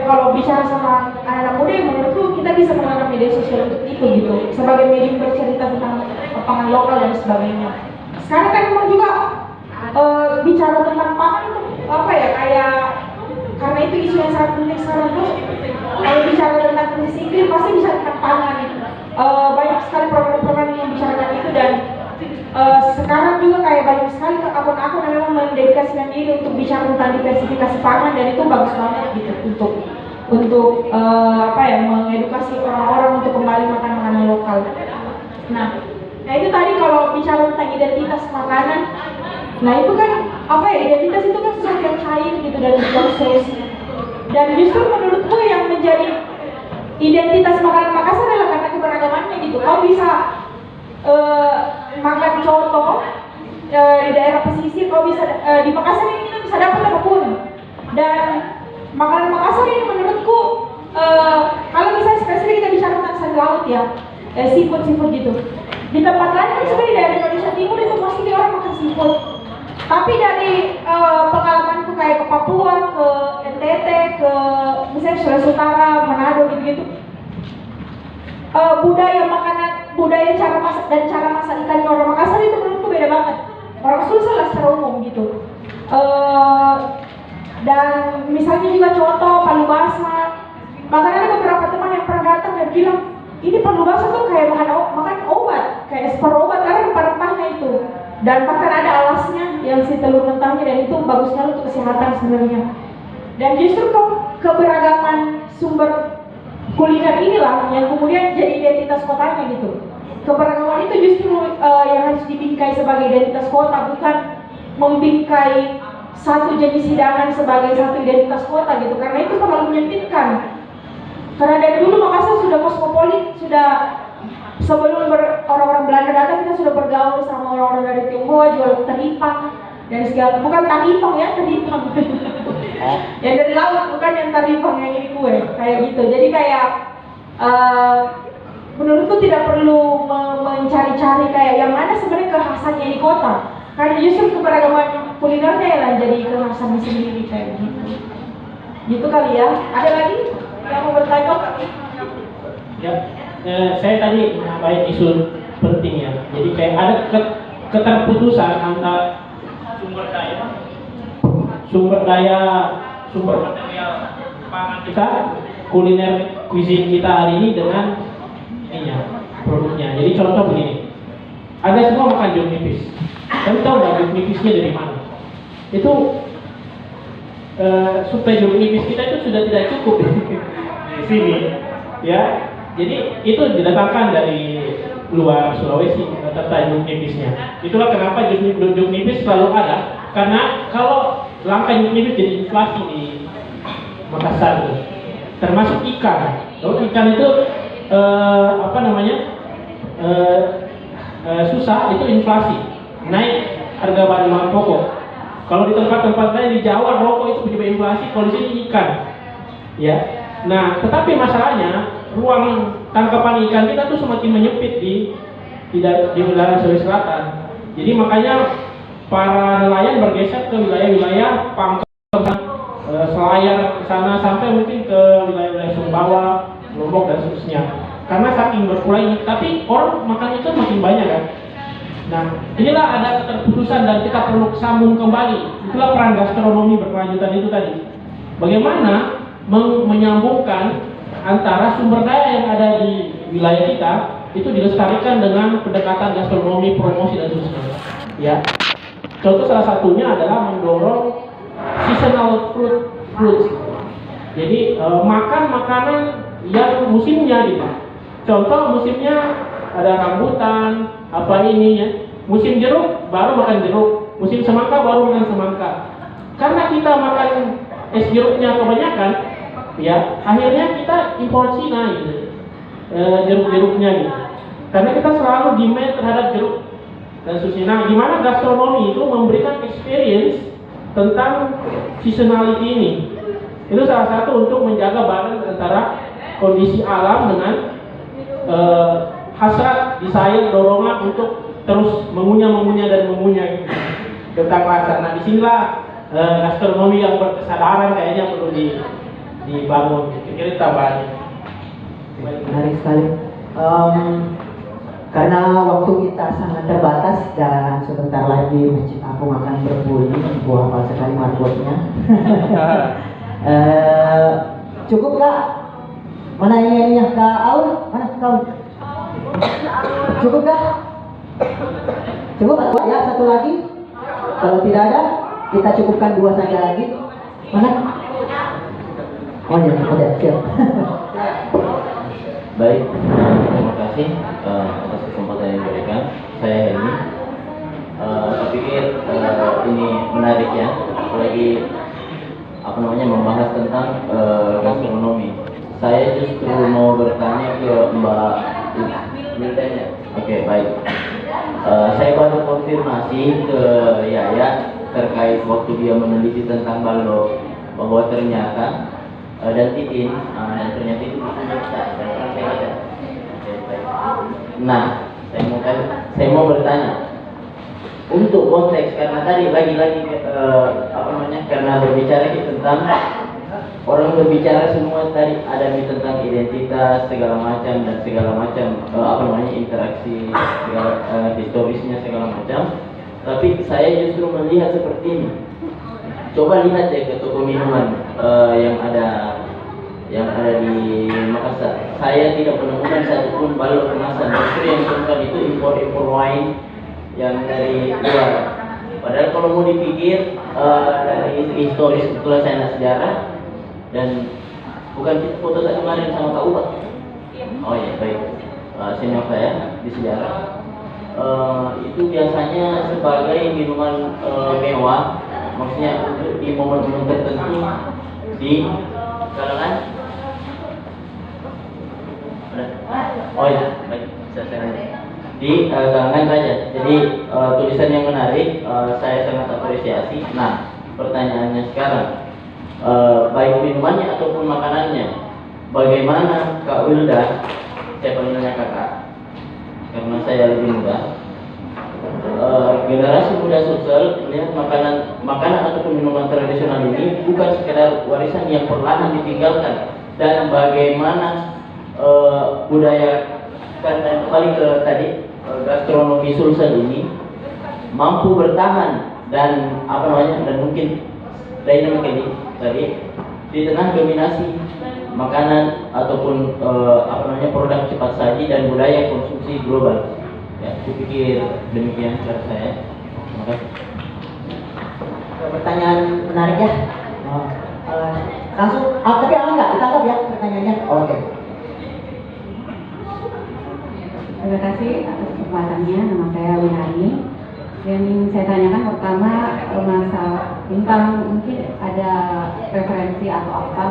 kalau bicara sama anak-anak muda, menurutku kita bisa menggunakan media sosial untuk itu gitu, sebagai medium bercerita tentang pangan lokal dan sebagainya. Sekarang kan memang juga bicara tentang pangan itu apa ya, kayak karena itu isu yang sangat penting sekarang tuh. Kalau bicara tentang krisis iklim pasti bisa tentang pangan. Banyak sekali program-program yang membicarakan itu, dan sekarang juga kayak banyak sekali akun-akun yang memang mendedikasikan diri untuk bicara tentang diversifikasi pangan, dan itu bagus banget gitu untuk apa ya, mengedukasi orang-orang untuk kembali makan makanan lokal. Nah itu tadi kalau bicara tentang identitas makanan, nah itu kan apa ya, identitas itu kan sesuatu yang cair gitu dan proses. Dan justru menurutku yang menjadi identitas makanan Makassar adalah karena keberagamannya gitu. Kau bisa makan coto di daerah pesisir, kau bisa di Makassar ini kita bisa dapat apapun. Dan makanan Makassar ini menurutku kalau misalnya spesifik kita bicara tentang sayur laut ya, seafood gitu. Di tempat lain kan sebenarnya di daerah Indonesia Timur itu pasti orang makan seafood. Tapi dari pengalamanku kayak ke Papua, ke NTT, ke misalnya Sulawesi Utara, Manado gitu-gitu, budaya cara masak dan cara masak ikan orang Makassar itu menurutku beda banget. Orang Sulsel lah secara umum gitu. Dan misalnya juga coto, palu basah. Bahkan ada beberapa teman yang pernah datang dan bilang, ini palu basah tuh kayak makan obat, kayak separuh obat karena rempah-rempahnya itu. Dan bahkan ada alasnya yang si telur mentahnya, dan itu bagus sekali untuk kesehatan sebenarnya. Dan justru keberagaman sumber kuliner inilah yang kemudian jadi identitas kotanya gitu. Keberagaman itu justru yang harus dibingkai sebagai identitas kota, bukan membingkai satu jenis hidangan sebagai satu identitas kota gitu, karena itu terlalu menyempitkan. Karena dari dulu Makassar sudah kosmopolit, sudah sebelum orang-orang Belanda datang kita sudah bergaul sama orang-orang dari Tionghoa, jual teripang dan segala, bukan taripang ya, teripang. Yang dari laut, bukan yang taripang yang ini kue, kayak gitu. Jadi kayak menurutku tidak perlu mencari-cari kayak yang mana sebenarnya kekhasannya di kota, karena justru keberagaman kulinernya yang jadi kekhasannya sendiri kayak gitu. Gitu kali ya. Ada lagi yang mau bertanya? Ya. Saya tadi menyampaikan isu pentingnya. Jadi kayak ada keterputusan antara sumber material pangan kita, kuliner cuisine kita hari ini dengan produknya. Jadi contoh begini, ada semua makan jeruk nipis. Kalian tahu nggak jeruk nipisnya dari mana? Itu suplai jeruk nipis kita itu sudah tidak cukup di sini, ya. Jadi itu didatangkan dari luar Sulawesi tentang jeruk nipisnya. Itulah kenapa jeruk nipis selalu ada, karena kalau langka jeruk nipis jadi inflasi di Makassar itu. Termasuk ikan. Kalau ikan itu susah, itu inflasi, naik harga bahan pokok. Kalau di tempat-tempat lain di Jawa rokok itu penyebab inflasi, kalau di sini ikan, ya. Nah, tetapi masalahnya ruang tangkapan ikan kita tuh semakin menyempit di wilayah Sulawesi Selatan. Jadi makanya para nelayan bergeser ke wilayah-wilayah Pangkep, Selayar ke sana sampai mungkin ke wilayah-wilayah Sumbawa, Lombok dan seterusnya. Karena saking berkurangnya, tapi orang makan itu makin banyak kan. Nah, inilah ada keterputusan dan kita perlu sambung kembali. Itulah peran gastronomi berkelanjutan itu tadi. Bagaimana menyambungkan antara sumber daya yang ada di wilayah kita itu dilestarikan dengan pendekatan gastronomi, promosi dan seterusnya. Ya. Contoh salah satunya adalah mendorong seasonal fruits. Jadi makan makanan yang musimnya gitu. Contoh musimnya ada rambutan, apa ini ya. Musim jeruk baru makan jeruk, musim semangka baru makan semangka. Karena kita makan es jeruknya kebanyakan, ya akhirnya kita impor Cina gitu, jeruk-jeruknya gitu. Karena kita selalu demand terhadap jeruk dan sushi. Nah, gimana gastronomi itu memberikan experience tentang seasonality ini? Itu salah satu untuk menjaga balance antara kondisi alam dengan hasrat, desire, dorongan untuk terus mengunyah dan mengunyah gitu, tentang rasa. Nah, disinilah gastronomi yang berkesadaran kayaknya perlu dibangun. Kira-kira tambahannya. Menarik sekali. Karena waktu kita sangat terbatas dan sebentar lagi masjid Agung akan berbunyi, gua hafal sekali marbotnya. Cukup Kak? Mana ininya Kak Aul? Mana kau? Cukup Kak? Cukup ya, satu lagi. Kalau tidak ada, kita cukupkan 2 saja lagi. Mana? Oh ya, udah siap. Baik, terima kasih atas kesempatan yang diberikan. Saya Helmi. Saya pikir ini menarik ya, apalagi membahas tentang gastronomi. Saya justru mau bertanya ke Mbak Mildanya. Oke, baik. Saya baru konfirmasi ke Yaya terkait waktu dia meneliti tentang baldo, bahwa ternyata dan Titin, dan ternyata itu bisa dan ada. Nah, saya mau bertanya untuk konteks, karena tadi lagi-lagi karena berbicara tentang orang berbicara semua tadi ada tentang identitas segala macam dan segala macam interaksi segala historisnya segala macam. Tapi saya justru melihat seperti ini. Coba lihat ya ke toko minuman yang ada di Makassar. Saya tidak menemukan satupun balok kemasan. Justru yang ditemukan itu impor wine yang dari luar. Padahal kalau mau dipikir dari historis, kebetulan saya anak sejarah dan bukan kita foto tadi kemarin sama Kak Ubat. Oh iya baik, senior saya di sejarah. Itu biasanya sebagai minuman mewah, maksudnya untuk di momen-momen tertentu di kalangan. Oh iya baik, saya di kalangan saja. Jadi tulisan yang menarik, saya sangat apresiasi. Nah, pertanyaannya sekarang, baik minumannya ataupun makanannya, bagaimana Kak Wilda, saya panggilnya kakak karena saya lebih muda, generasi muda Sulsel melihat makanan ataupun minuman tradisional ini bukan sekedar warisan yang perlahan ditinggalkan, dan bagaimana budaya, dan kembali ke tadi, gastronomi Sulsel ini mampu bertahan dan dan mungkin dynamic ini tadi di tengah dominasi makanan ataupun produk cepat saji dan budaya konsumsi global. Ya, saya pikir demikian cara saya. Terima kasih. Pertanyaan menarik ya. Langsung, tapi nggak ditangkap ya pertanyaannya. Oke. Terima kasih atas kesempatannya. Nama saya Winani. Yang ingin saya tanyakan pertama, tentang mungkin ada referensi atau apa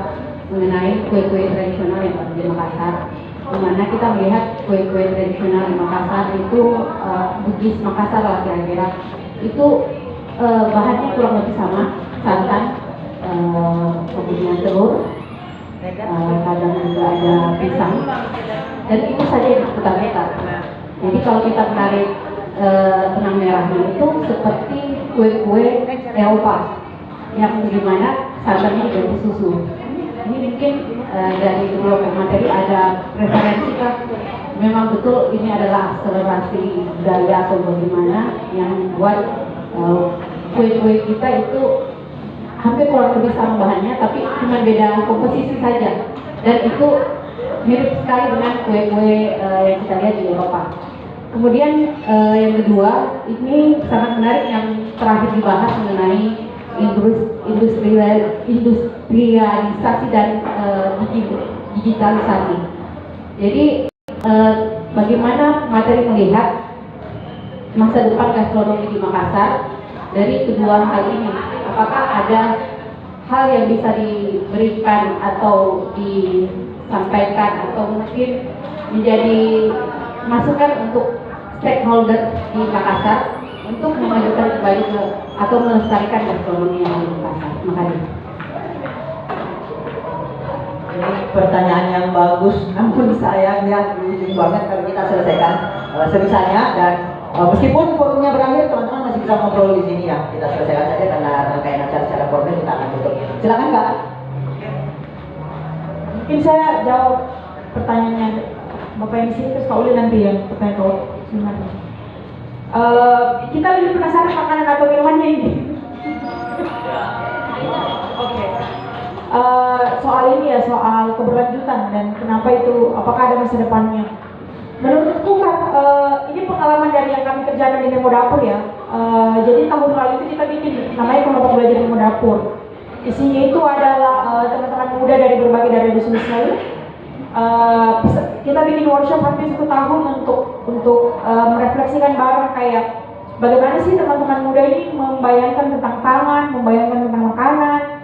mengenai kue-kue tradisional yang ada di Makassar. Dimana kita melihat kue-kue tradisional di Makassar itu Bugis Makassar lah kira-kira. Itu bahannya kurang lebih sama, santan, kemudian telur, kadang juga ada pisang, dan itu saja yang diputar-putar. Jadi kalau kita menarik benang merahnya itu seperti kue-kue Eropa yang dimana santannya diganti susu. Ini mungkin dari beberapa materi ada referensi kan? Memang betul ini adalah akselerasi budaya atau bagaimana yang membuat kue-kue kita itu hampir kurang lebih sama bahannya, tapi cuma beda komposisi saja, dan itu mirip sekali dengan kue-kue yang kita lihat di Eropa. Kemudian yang kedua, ini sangat menarik yang terakhir dibahas mengenai industrialisasi dan digitalisasi. Jadi bagaimana materi melihat masa depan gastronomi di Makassar dari kedua hal ini? Apakah ada hal yang bisa diberikan atau disampaikan atau mungkin menjadi masukan untuk stakeholder di Makassar untuk memajukan kembali atau melestarikan gastronomi yang ada di Makassar? Terima kasih. Ini pertanyaan yang bagus, namun sayang ya ujung banget kalau kita selesaikan sebisanya, dan meskipun forumnya berakhir, teman-teman masih bisa ngobrol di sini ya. Kita selesaikan saja karena rangkaian acara secara formal kita akan tutup. Silakan Kak. Mungkin saya jawab pertanyaannya Bapak yang di sini, terus Kak Uli nanti yang pertanyaan Kak Uli. Kita lebih penasaran makanan atau minumannya ini. Oke. Soal ini ya, soal keberlanjutan dan kenapa itu, apakah ada masa depannya? Menurutku kan ini pengalaman dari yang kami kerjakan di Demo Dapur ya. Jadi tahun lalu itu kita bikin namanya kelompok belajar Demo Dapur. Isinya itu adalah teman-teman muda dari berbagai daerah di Sulawesi. Kita bikin workshop hampir 1 tahun untuk merefleksikan bareng kayak bagaimana sih teman-teman muda ini membayangkan tentang tangan, membayangkan tentang makanan.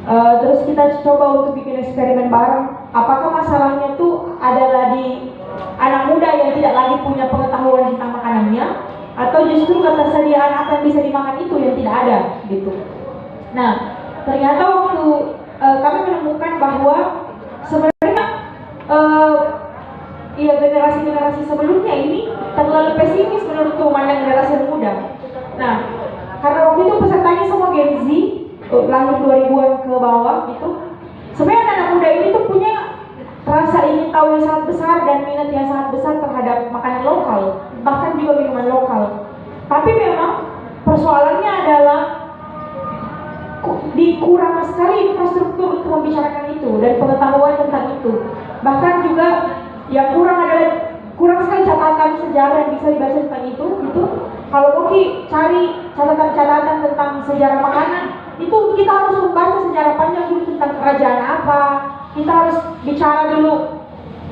Terus kita coba untuk bikin eksperimen bareng. Apakah masalahnya tuh adalah di anak muda yang tidak lagi punya pengetahuan tentang makanannya, atau justru ketersediaan apa yang bisa dimakan itu yang tidak ada gitu. Nah, ternyata waktu kami menemukan bahwa sebenarnya generasi-generasi sebelumnya ini terlalu pesimis menurutku memandang generasi muda. Nah, karena waktu itu pesertanya semua Gen Z, lahir 2000-an ke bawah gitu. Sebenarnya anak muda ini tuh punya rasa ingin tahu yang sangat besar dan minat yang sangat besar terhadap makanan lokal, bahkan juga minuman lokal. Tapi memang persoalannya adalah kurang sekali infrastruktur untuk membicarakan itu dan pengetahuan tentang itu. Bahkan juga yang kurang adalah kurang sekali catatan sejarah yang bisa dibaca tentang itu gitu. Kalau Oki cari catatan-catatan tentang sejarah makanan, itu kita harus membaca sejarah panjang dulu tentang kerajaan apa. Kita harus bicara dulu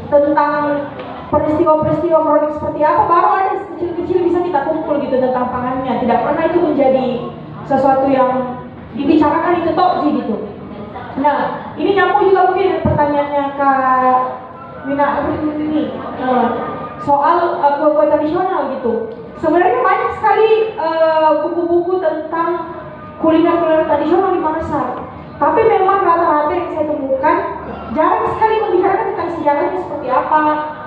tentang peristiwa-peristiwa kronik seperti apa, baru ada kecil-kecil bisa kita kumpul gitu tentang pangannya. Tidak pernah itu menjadi sesuatu yang dibicarakan itu tok sih gitu. Nah, ini nyambung juga mungkin pertanyaannya Kak Wina ini soal kue-kue tradisional gitu. Sebenarnya banyak sekali buku-buku tentang kuliner tradisional di Makassar. Tapi memang rata-rata yang saya temukan jarang sekali membicarakan tentang sejarahnya seperti apa,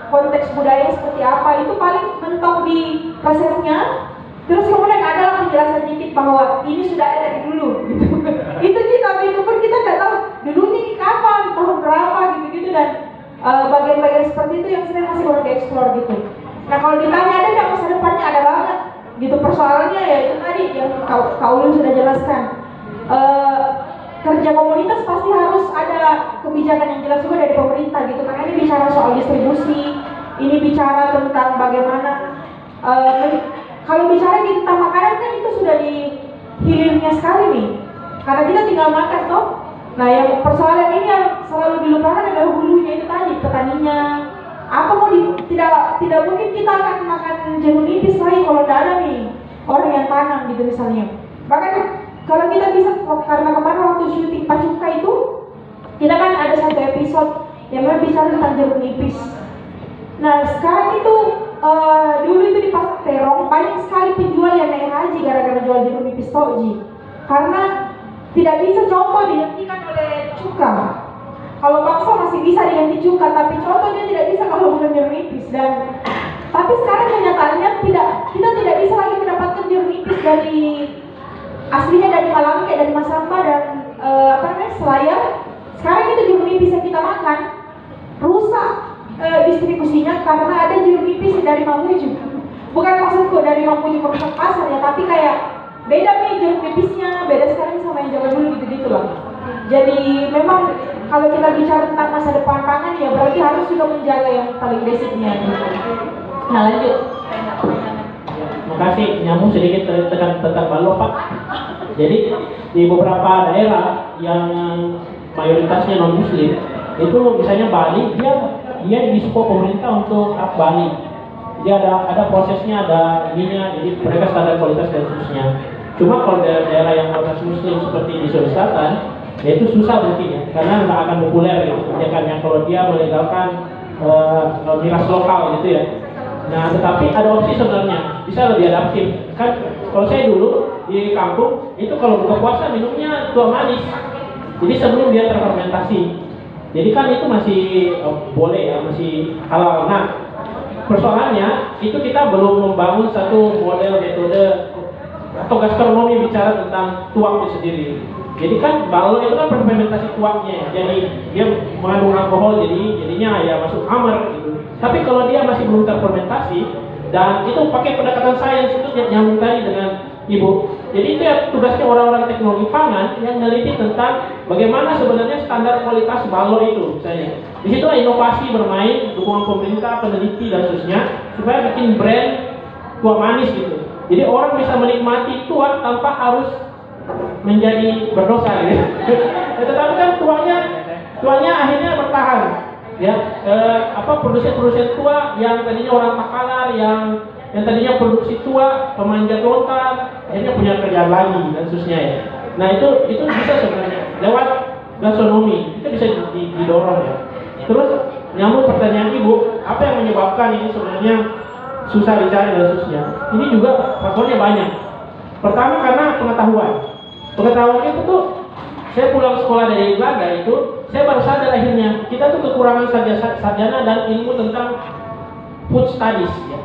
konteks budaya seperti apa. Itu paling mentok di resepnya. Terus kemudian adalah penjelasan dikit bahwa ini sudah ada dari dulu gitu. Itu sih, tapi itu pun kita nggak tahu dulunya ini kapan, tahun berapa gitu-gitu, dan bagian-bagian seperti itu yang sebenarnya masih kurang dieksplor gitu. Nah, kalau ditanya ada nggak masa depannya, ada banget gitu. Persoalannya ya itu tadi yang Kak Ulun sudah jelaskan. Kerja komunitas pasti harus ada kebijakan yang jelas juga dari pemerintah gitu, karena ini bicara soal distribusi, ini bicara tentang bagaimana kalau bicara tentang makanan kan itu sudah di hilirnya sekali nih, karena kita tinggal makan toh. Nah, yang persoalan ini yang selalu dilupakan adalah hulunya itu tadi, petaninya. Apa mau tidak mungkin kita akan makan jeruk nipis lagi kalau tidak ada nih orang yang tanam gitu misalnya. Bahkan kalau kita bisa, karena kemarin waktu syuting Pacuka itu kita kan ada satu episode yang bicara tentang jeruk nipis. Nah, sekarang itu dulu itu di Pasar Terong banyak sekali penjual yang naik haji gara-gara jual jeruk nipis toji, karena tidak bisa contoh dihentikan oleh cuka. Kalau bakso masih bisa diganti cuka, tapi contoh dia tidak bisa kalau bukan jeruk nipis. Dan tapi sekarang kenyataannya kita tidak bisa lagi mendapatkan jeruk nipis dari aslinya dari Malangke, dari Masamba dan Selayar. Sekarang itu jeruk nipis yang kita makan rusak distribusinya karena ada jeruk nipis dari Mamuju. Bukan maksudku dari Mamuju merusak pasar ya, tapi kayak beda nih jeruk nipisnya, beda sekarang sama yang zaman dulu gitu-gitu loh. Jadi memang kalau kita bicara tentang masa depan pangan ya berarti harus juga menjaga yang paling basicnya gitu. Nah, lanjut. kasih nyambung sedikit tentang balok Pak. Jadi di beberapa daerah yang mayoritasnya non Muslim itu misalnya Bali, dia disupport pemerintah untuk Bali. Jadi ada prosesnya, ada ininya, jadi mereka standar kualitas dan seterusnya. Cuma kalau daerah yang kualitas Muslim seperti di Sulawesi Selatan, ya itu susah mungkin ya, karena nggak akan populer gitu. Ya kan, yang kalau dia melegalkan miras lokal gitu ya. Nah, tetapi ada opsi sebenarnya, bisa lebih adaptif. Kan kalau saya dulu di kampung itu kalau buka puasa minumnya tua manis. Jadi sebelum dia terfermentasi. Jadi kan itu masih boleh ya, masih halal. Nah, persoalannya itu kita belum membangun satu model metode atau gastronomi bicara tentang tuak itu sendiri. Jadi kan balok itu kan fermentasi tuaknya, jadi dia mengandung alkohol, jadinya ya masuk kamar gitu. Tapi kalau dia masih belum terfermentasi dan itu pakai pendekatan sains itu nyambung tadi dengan Ibu. Jadi itu ya tugasnya orang-orang teknologi pangan yang meneliti tentang bagaimana sebenarnya standar kualitas balok itu misalnya. Di situ inovasi bermain, dukungan pemerintah, peneliti dan seterusnya supaya bikin brand tuak manis gitu. Jadi orang bisa menikmati tuak tanpa harus menjadi berdosa gitu. Tetapi kan tuanya akhirnya bertahan. Ya, produsen tua yang tadinya orang Takalar, yang tadinya produksi tua, pemanjat lontar, akhirnya punya kerjaan lagi dan seterusnya ya. Nah itu bisa sebenarnya lewat gastronomi itu bisa didorong ya. Terus nyambung pertanyaan Ibu, apa yang menyebabkan ini sebenarnya susah dicari dan seterusnya? Ini juga faktornya banyak. Pertama karena pengetahuan. Pengetahuan itu tuh, saya pulang sekolah dari Belanda itu, saya baru sadar akhirnya kita tuh kekurangan sarjana dan ilmu tentang food studies ya.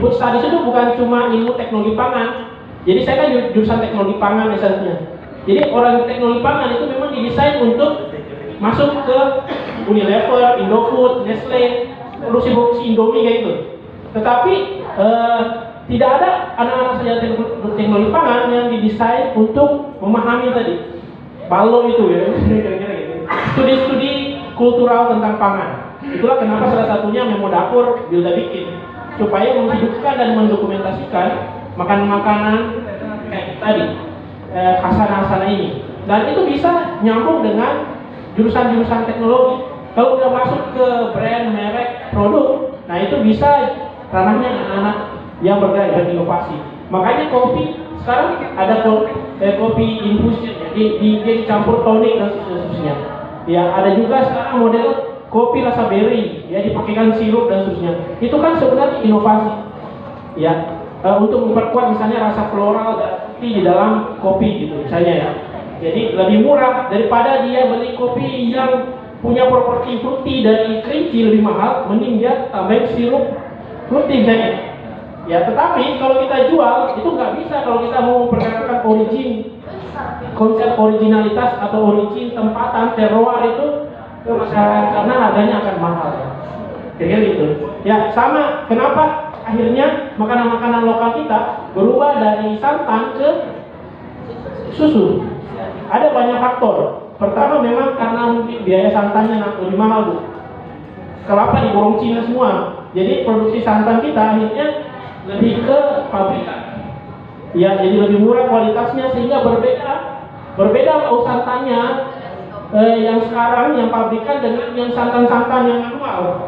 Food studies itu bukan cuma ilmu teknologi pangan. Jadi saya kan jurusan teknologi pangan misalnya. Jadi orang teknologi pangan itu memang didesain untuk masuk ke Unilever, Indofood, Nestle, produksi Indomie kayak gitu. Tetapi tidak ada anak-anak saja teknologi pangan yang didesain untuk memahami tadi balok itu ya, kira-kira gitu. Studi-studi kultural tentang pangan. Itulah kenapa salah satunya Memo Dapur Wilda bikin supaya menghidupkan dan mendokumentasikan makanan-makanan kayak tadi khasana-khasana ini. Dan itu bisa nyambung dengan jurusan-jurusan teknologi. Kalau udah masuk ke brand, merek, produk, nah itu bisa ranahnya anak-anak yang bergerak berinovasi. Makanya kopi sekarang ada kopi infusion, jadi dia dicampur tonik dan seterusnya. Ya ada juga sekarang model kopi rasa berry, ya dipakaikan sirup dan seterusnya. Itu kan sebenarnya inovasi, ya untuk memperkuat misalnya rasa floral dan di dalam kopi gitu misalnya ya. Jadi lebih murah daripada dia beli kopi yang punya properti fruity dari kerinci lebih mahal, mending dia tambahin sirup fruity misalnya. Ya, tetapi kalau kita jual itu nggak bisa kalau kita mau memperkenalkan origin, konsep originalitas atau origin tempatan terroir itu ke masyarakat karena harganya akan mahal. Jadi gitu. Ya sama. Kenapa akhirnya makanan-makanan lokal kita berubah dari santan ke susu? Ada banyak faktor. Pertama memang karena mungkin biaya santannya lebih mahal Bu. Kelapa diborong Cina semua. Jadi produksi santan kita akhirnya lebih ke pabrikan. Ya, jadi lebih murah kualitasnya sehingga berbeda santannya yang sekarang yang pabrikan dengan yang santan-santan yang manual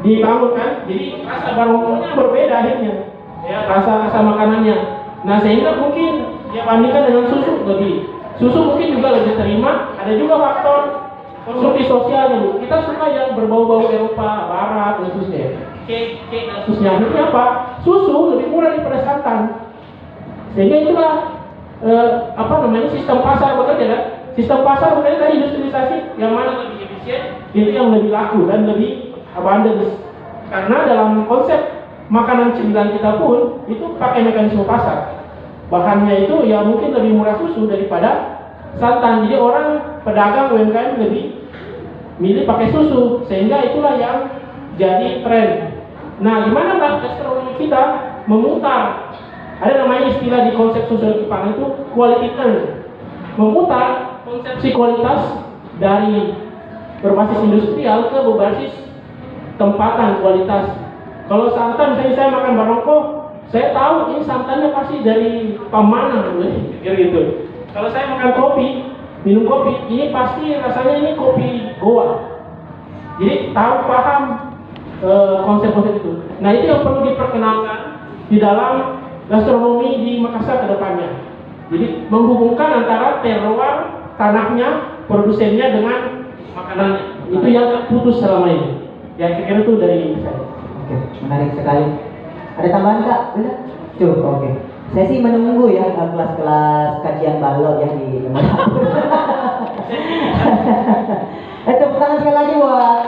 dibangun kan. Jadi rasa barongnya berbeda akhirnya. Ya, rasa makanannya. Nah, sehingga mungkin dia bandingkan dengan susu mungkin juga lebih terima. Ada juga faktor konsumsi sosialnya Bu. Kita suka yang berbau-bau Eropa Barat dan seterusnya. Cake dan seterusnya. Akhirnya apa? Susu lebih murah daripada santan. Sehingga itulah sistem pasar bekerja kan? Sistem pasar bekerja dari industrialisasi yang mana lebih efisien, itu yang lebih laku dan lebih abundance. Karena dalam konsep makanan cemilan kita pun itu pakai mekanisme pasar. Bahannya itu ya mungkin lebih murah susu daripada santan. Jadi orang pedagang UMKM lebih milih pakai susu, sehingga itulah yang jadi tren. Nah, gimana gastronomi kita memutar? Ada namanya istilah di konsep sosiologi pangan itu quality turn. Memutar konsepsi kualitas dari berbasis industrial ke berbasis tempatan kualitas. Kalau santan, misalnya saya makan barongko, saya tahu ini santannya pasti dari Pamana, kira gitu. Kalau saya makan kopi, minum kopi, ini pasti rasanya ini kopi Goa. Jadi tahu paham konsep-konsep itu. Nah itu yang perlu diperkenalkan di dalam gastronomi di Makassar ke depannya. Jadi menghubungkan antara terroir tanahnya, produsennya dengan makanannya. Itu yang putus selama ini. Ya kira-kira itu dari saya. Oke, menarik sekali. Ada tambahan Kak? Udah? Cukup, oke. Saya sih menunggu ya kelas-kelas kajian balok ya di Tepuk tangan sekali lagi buat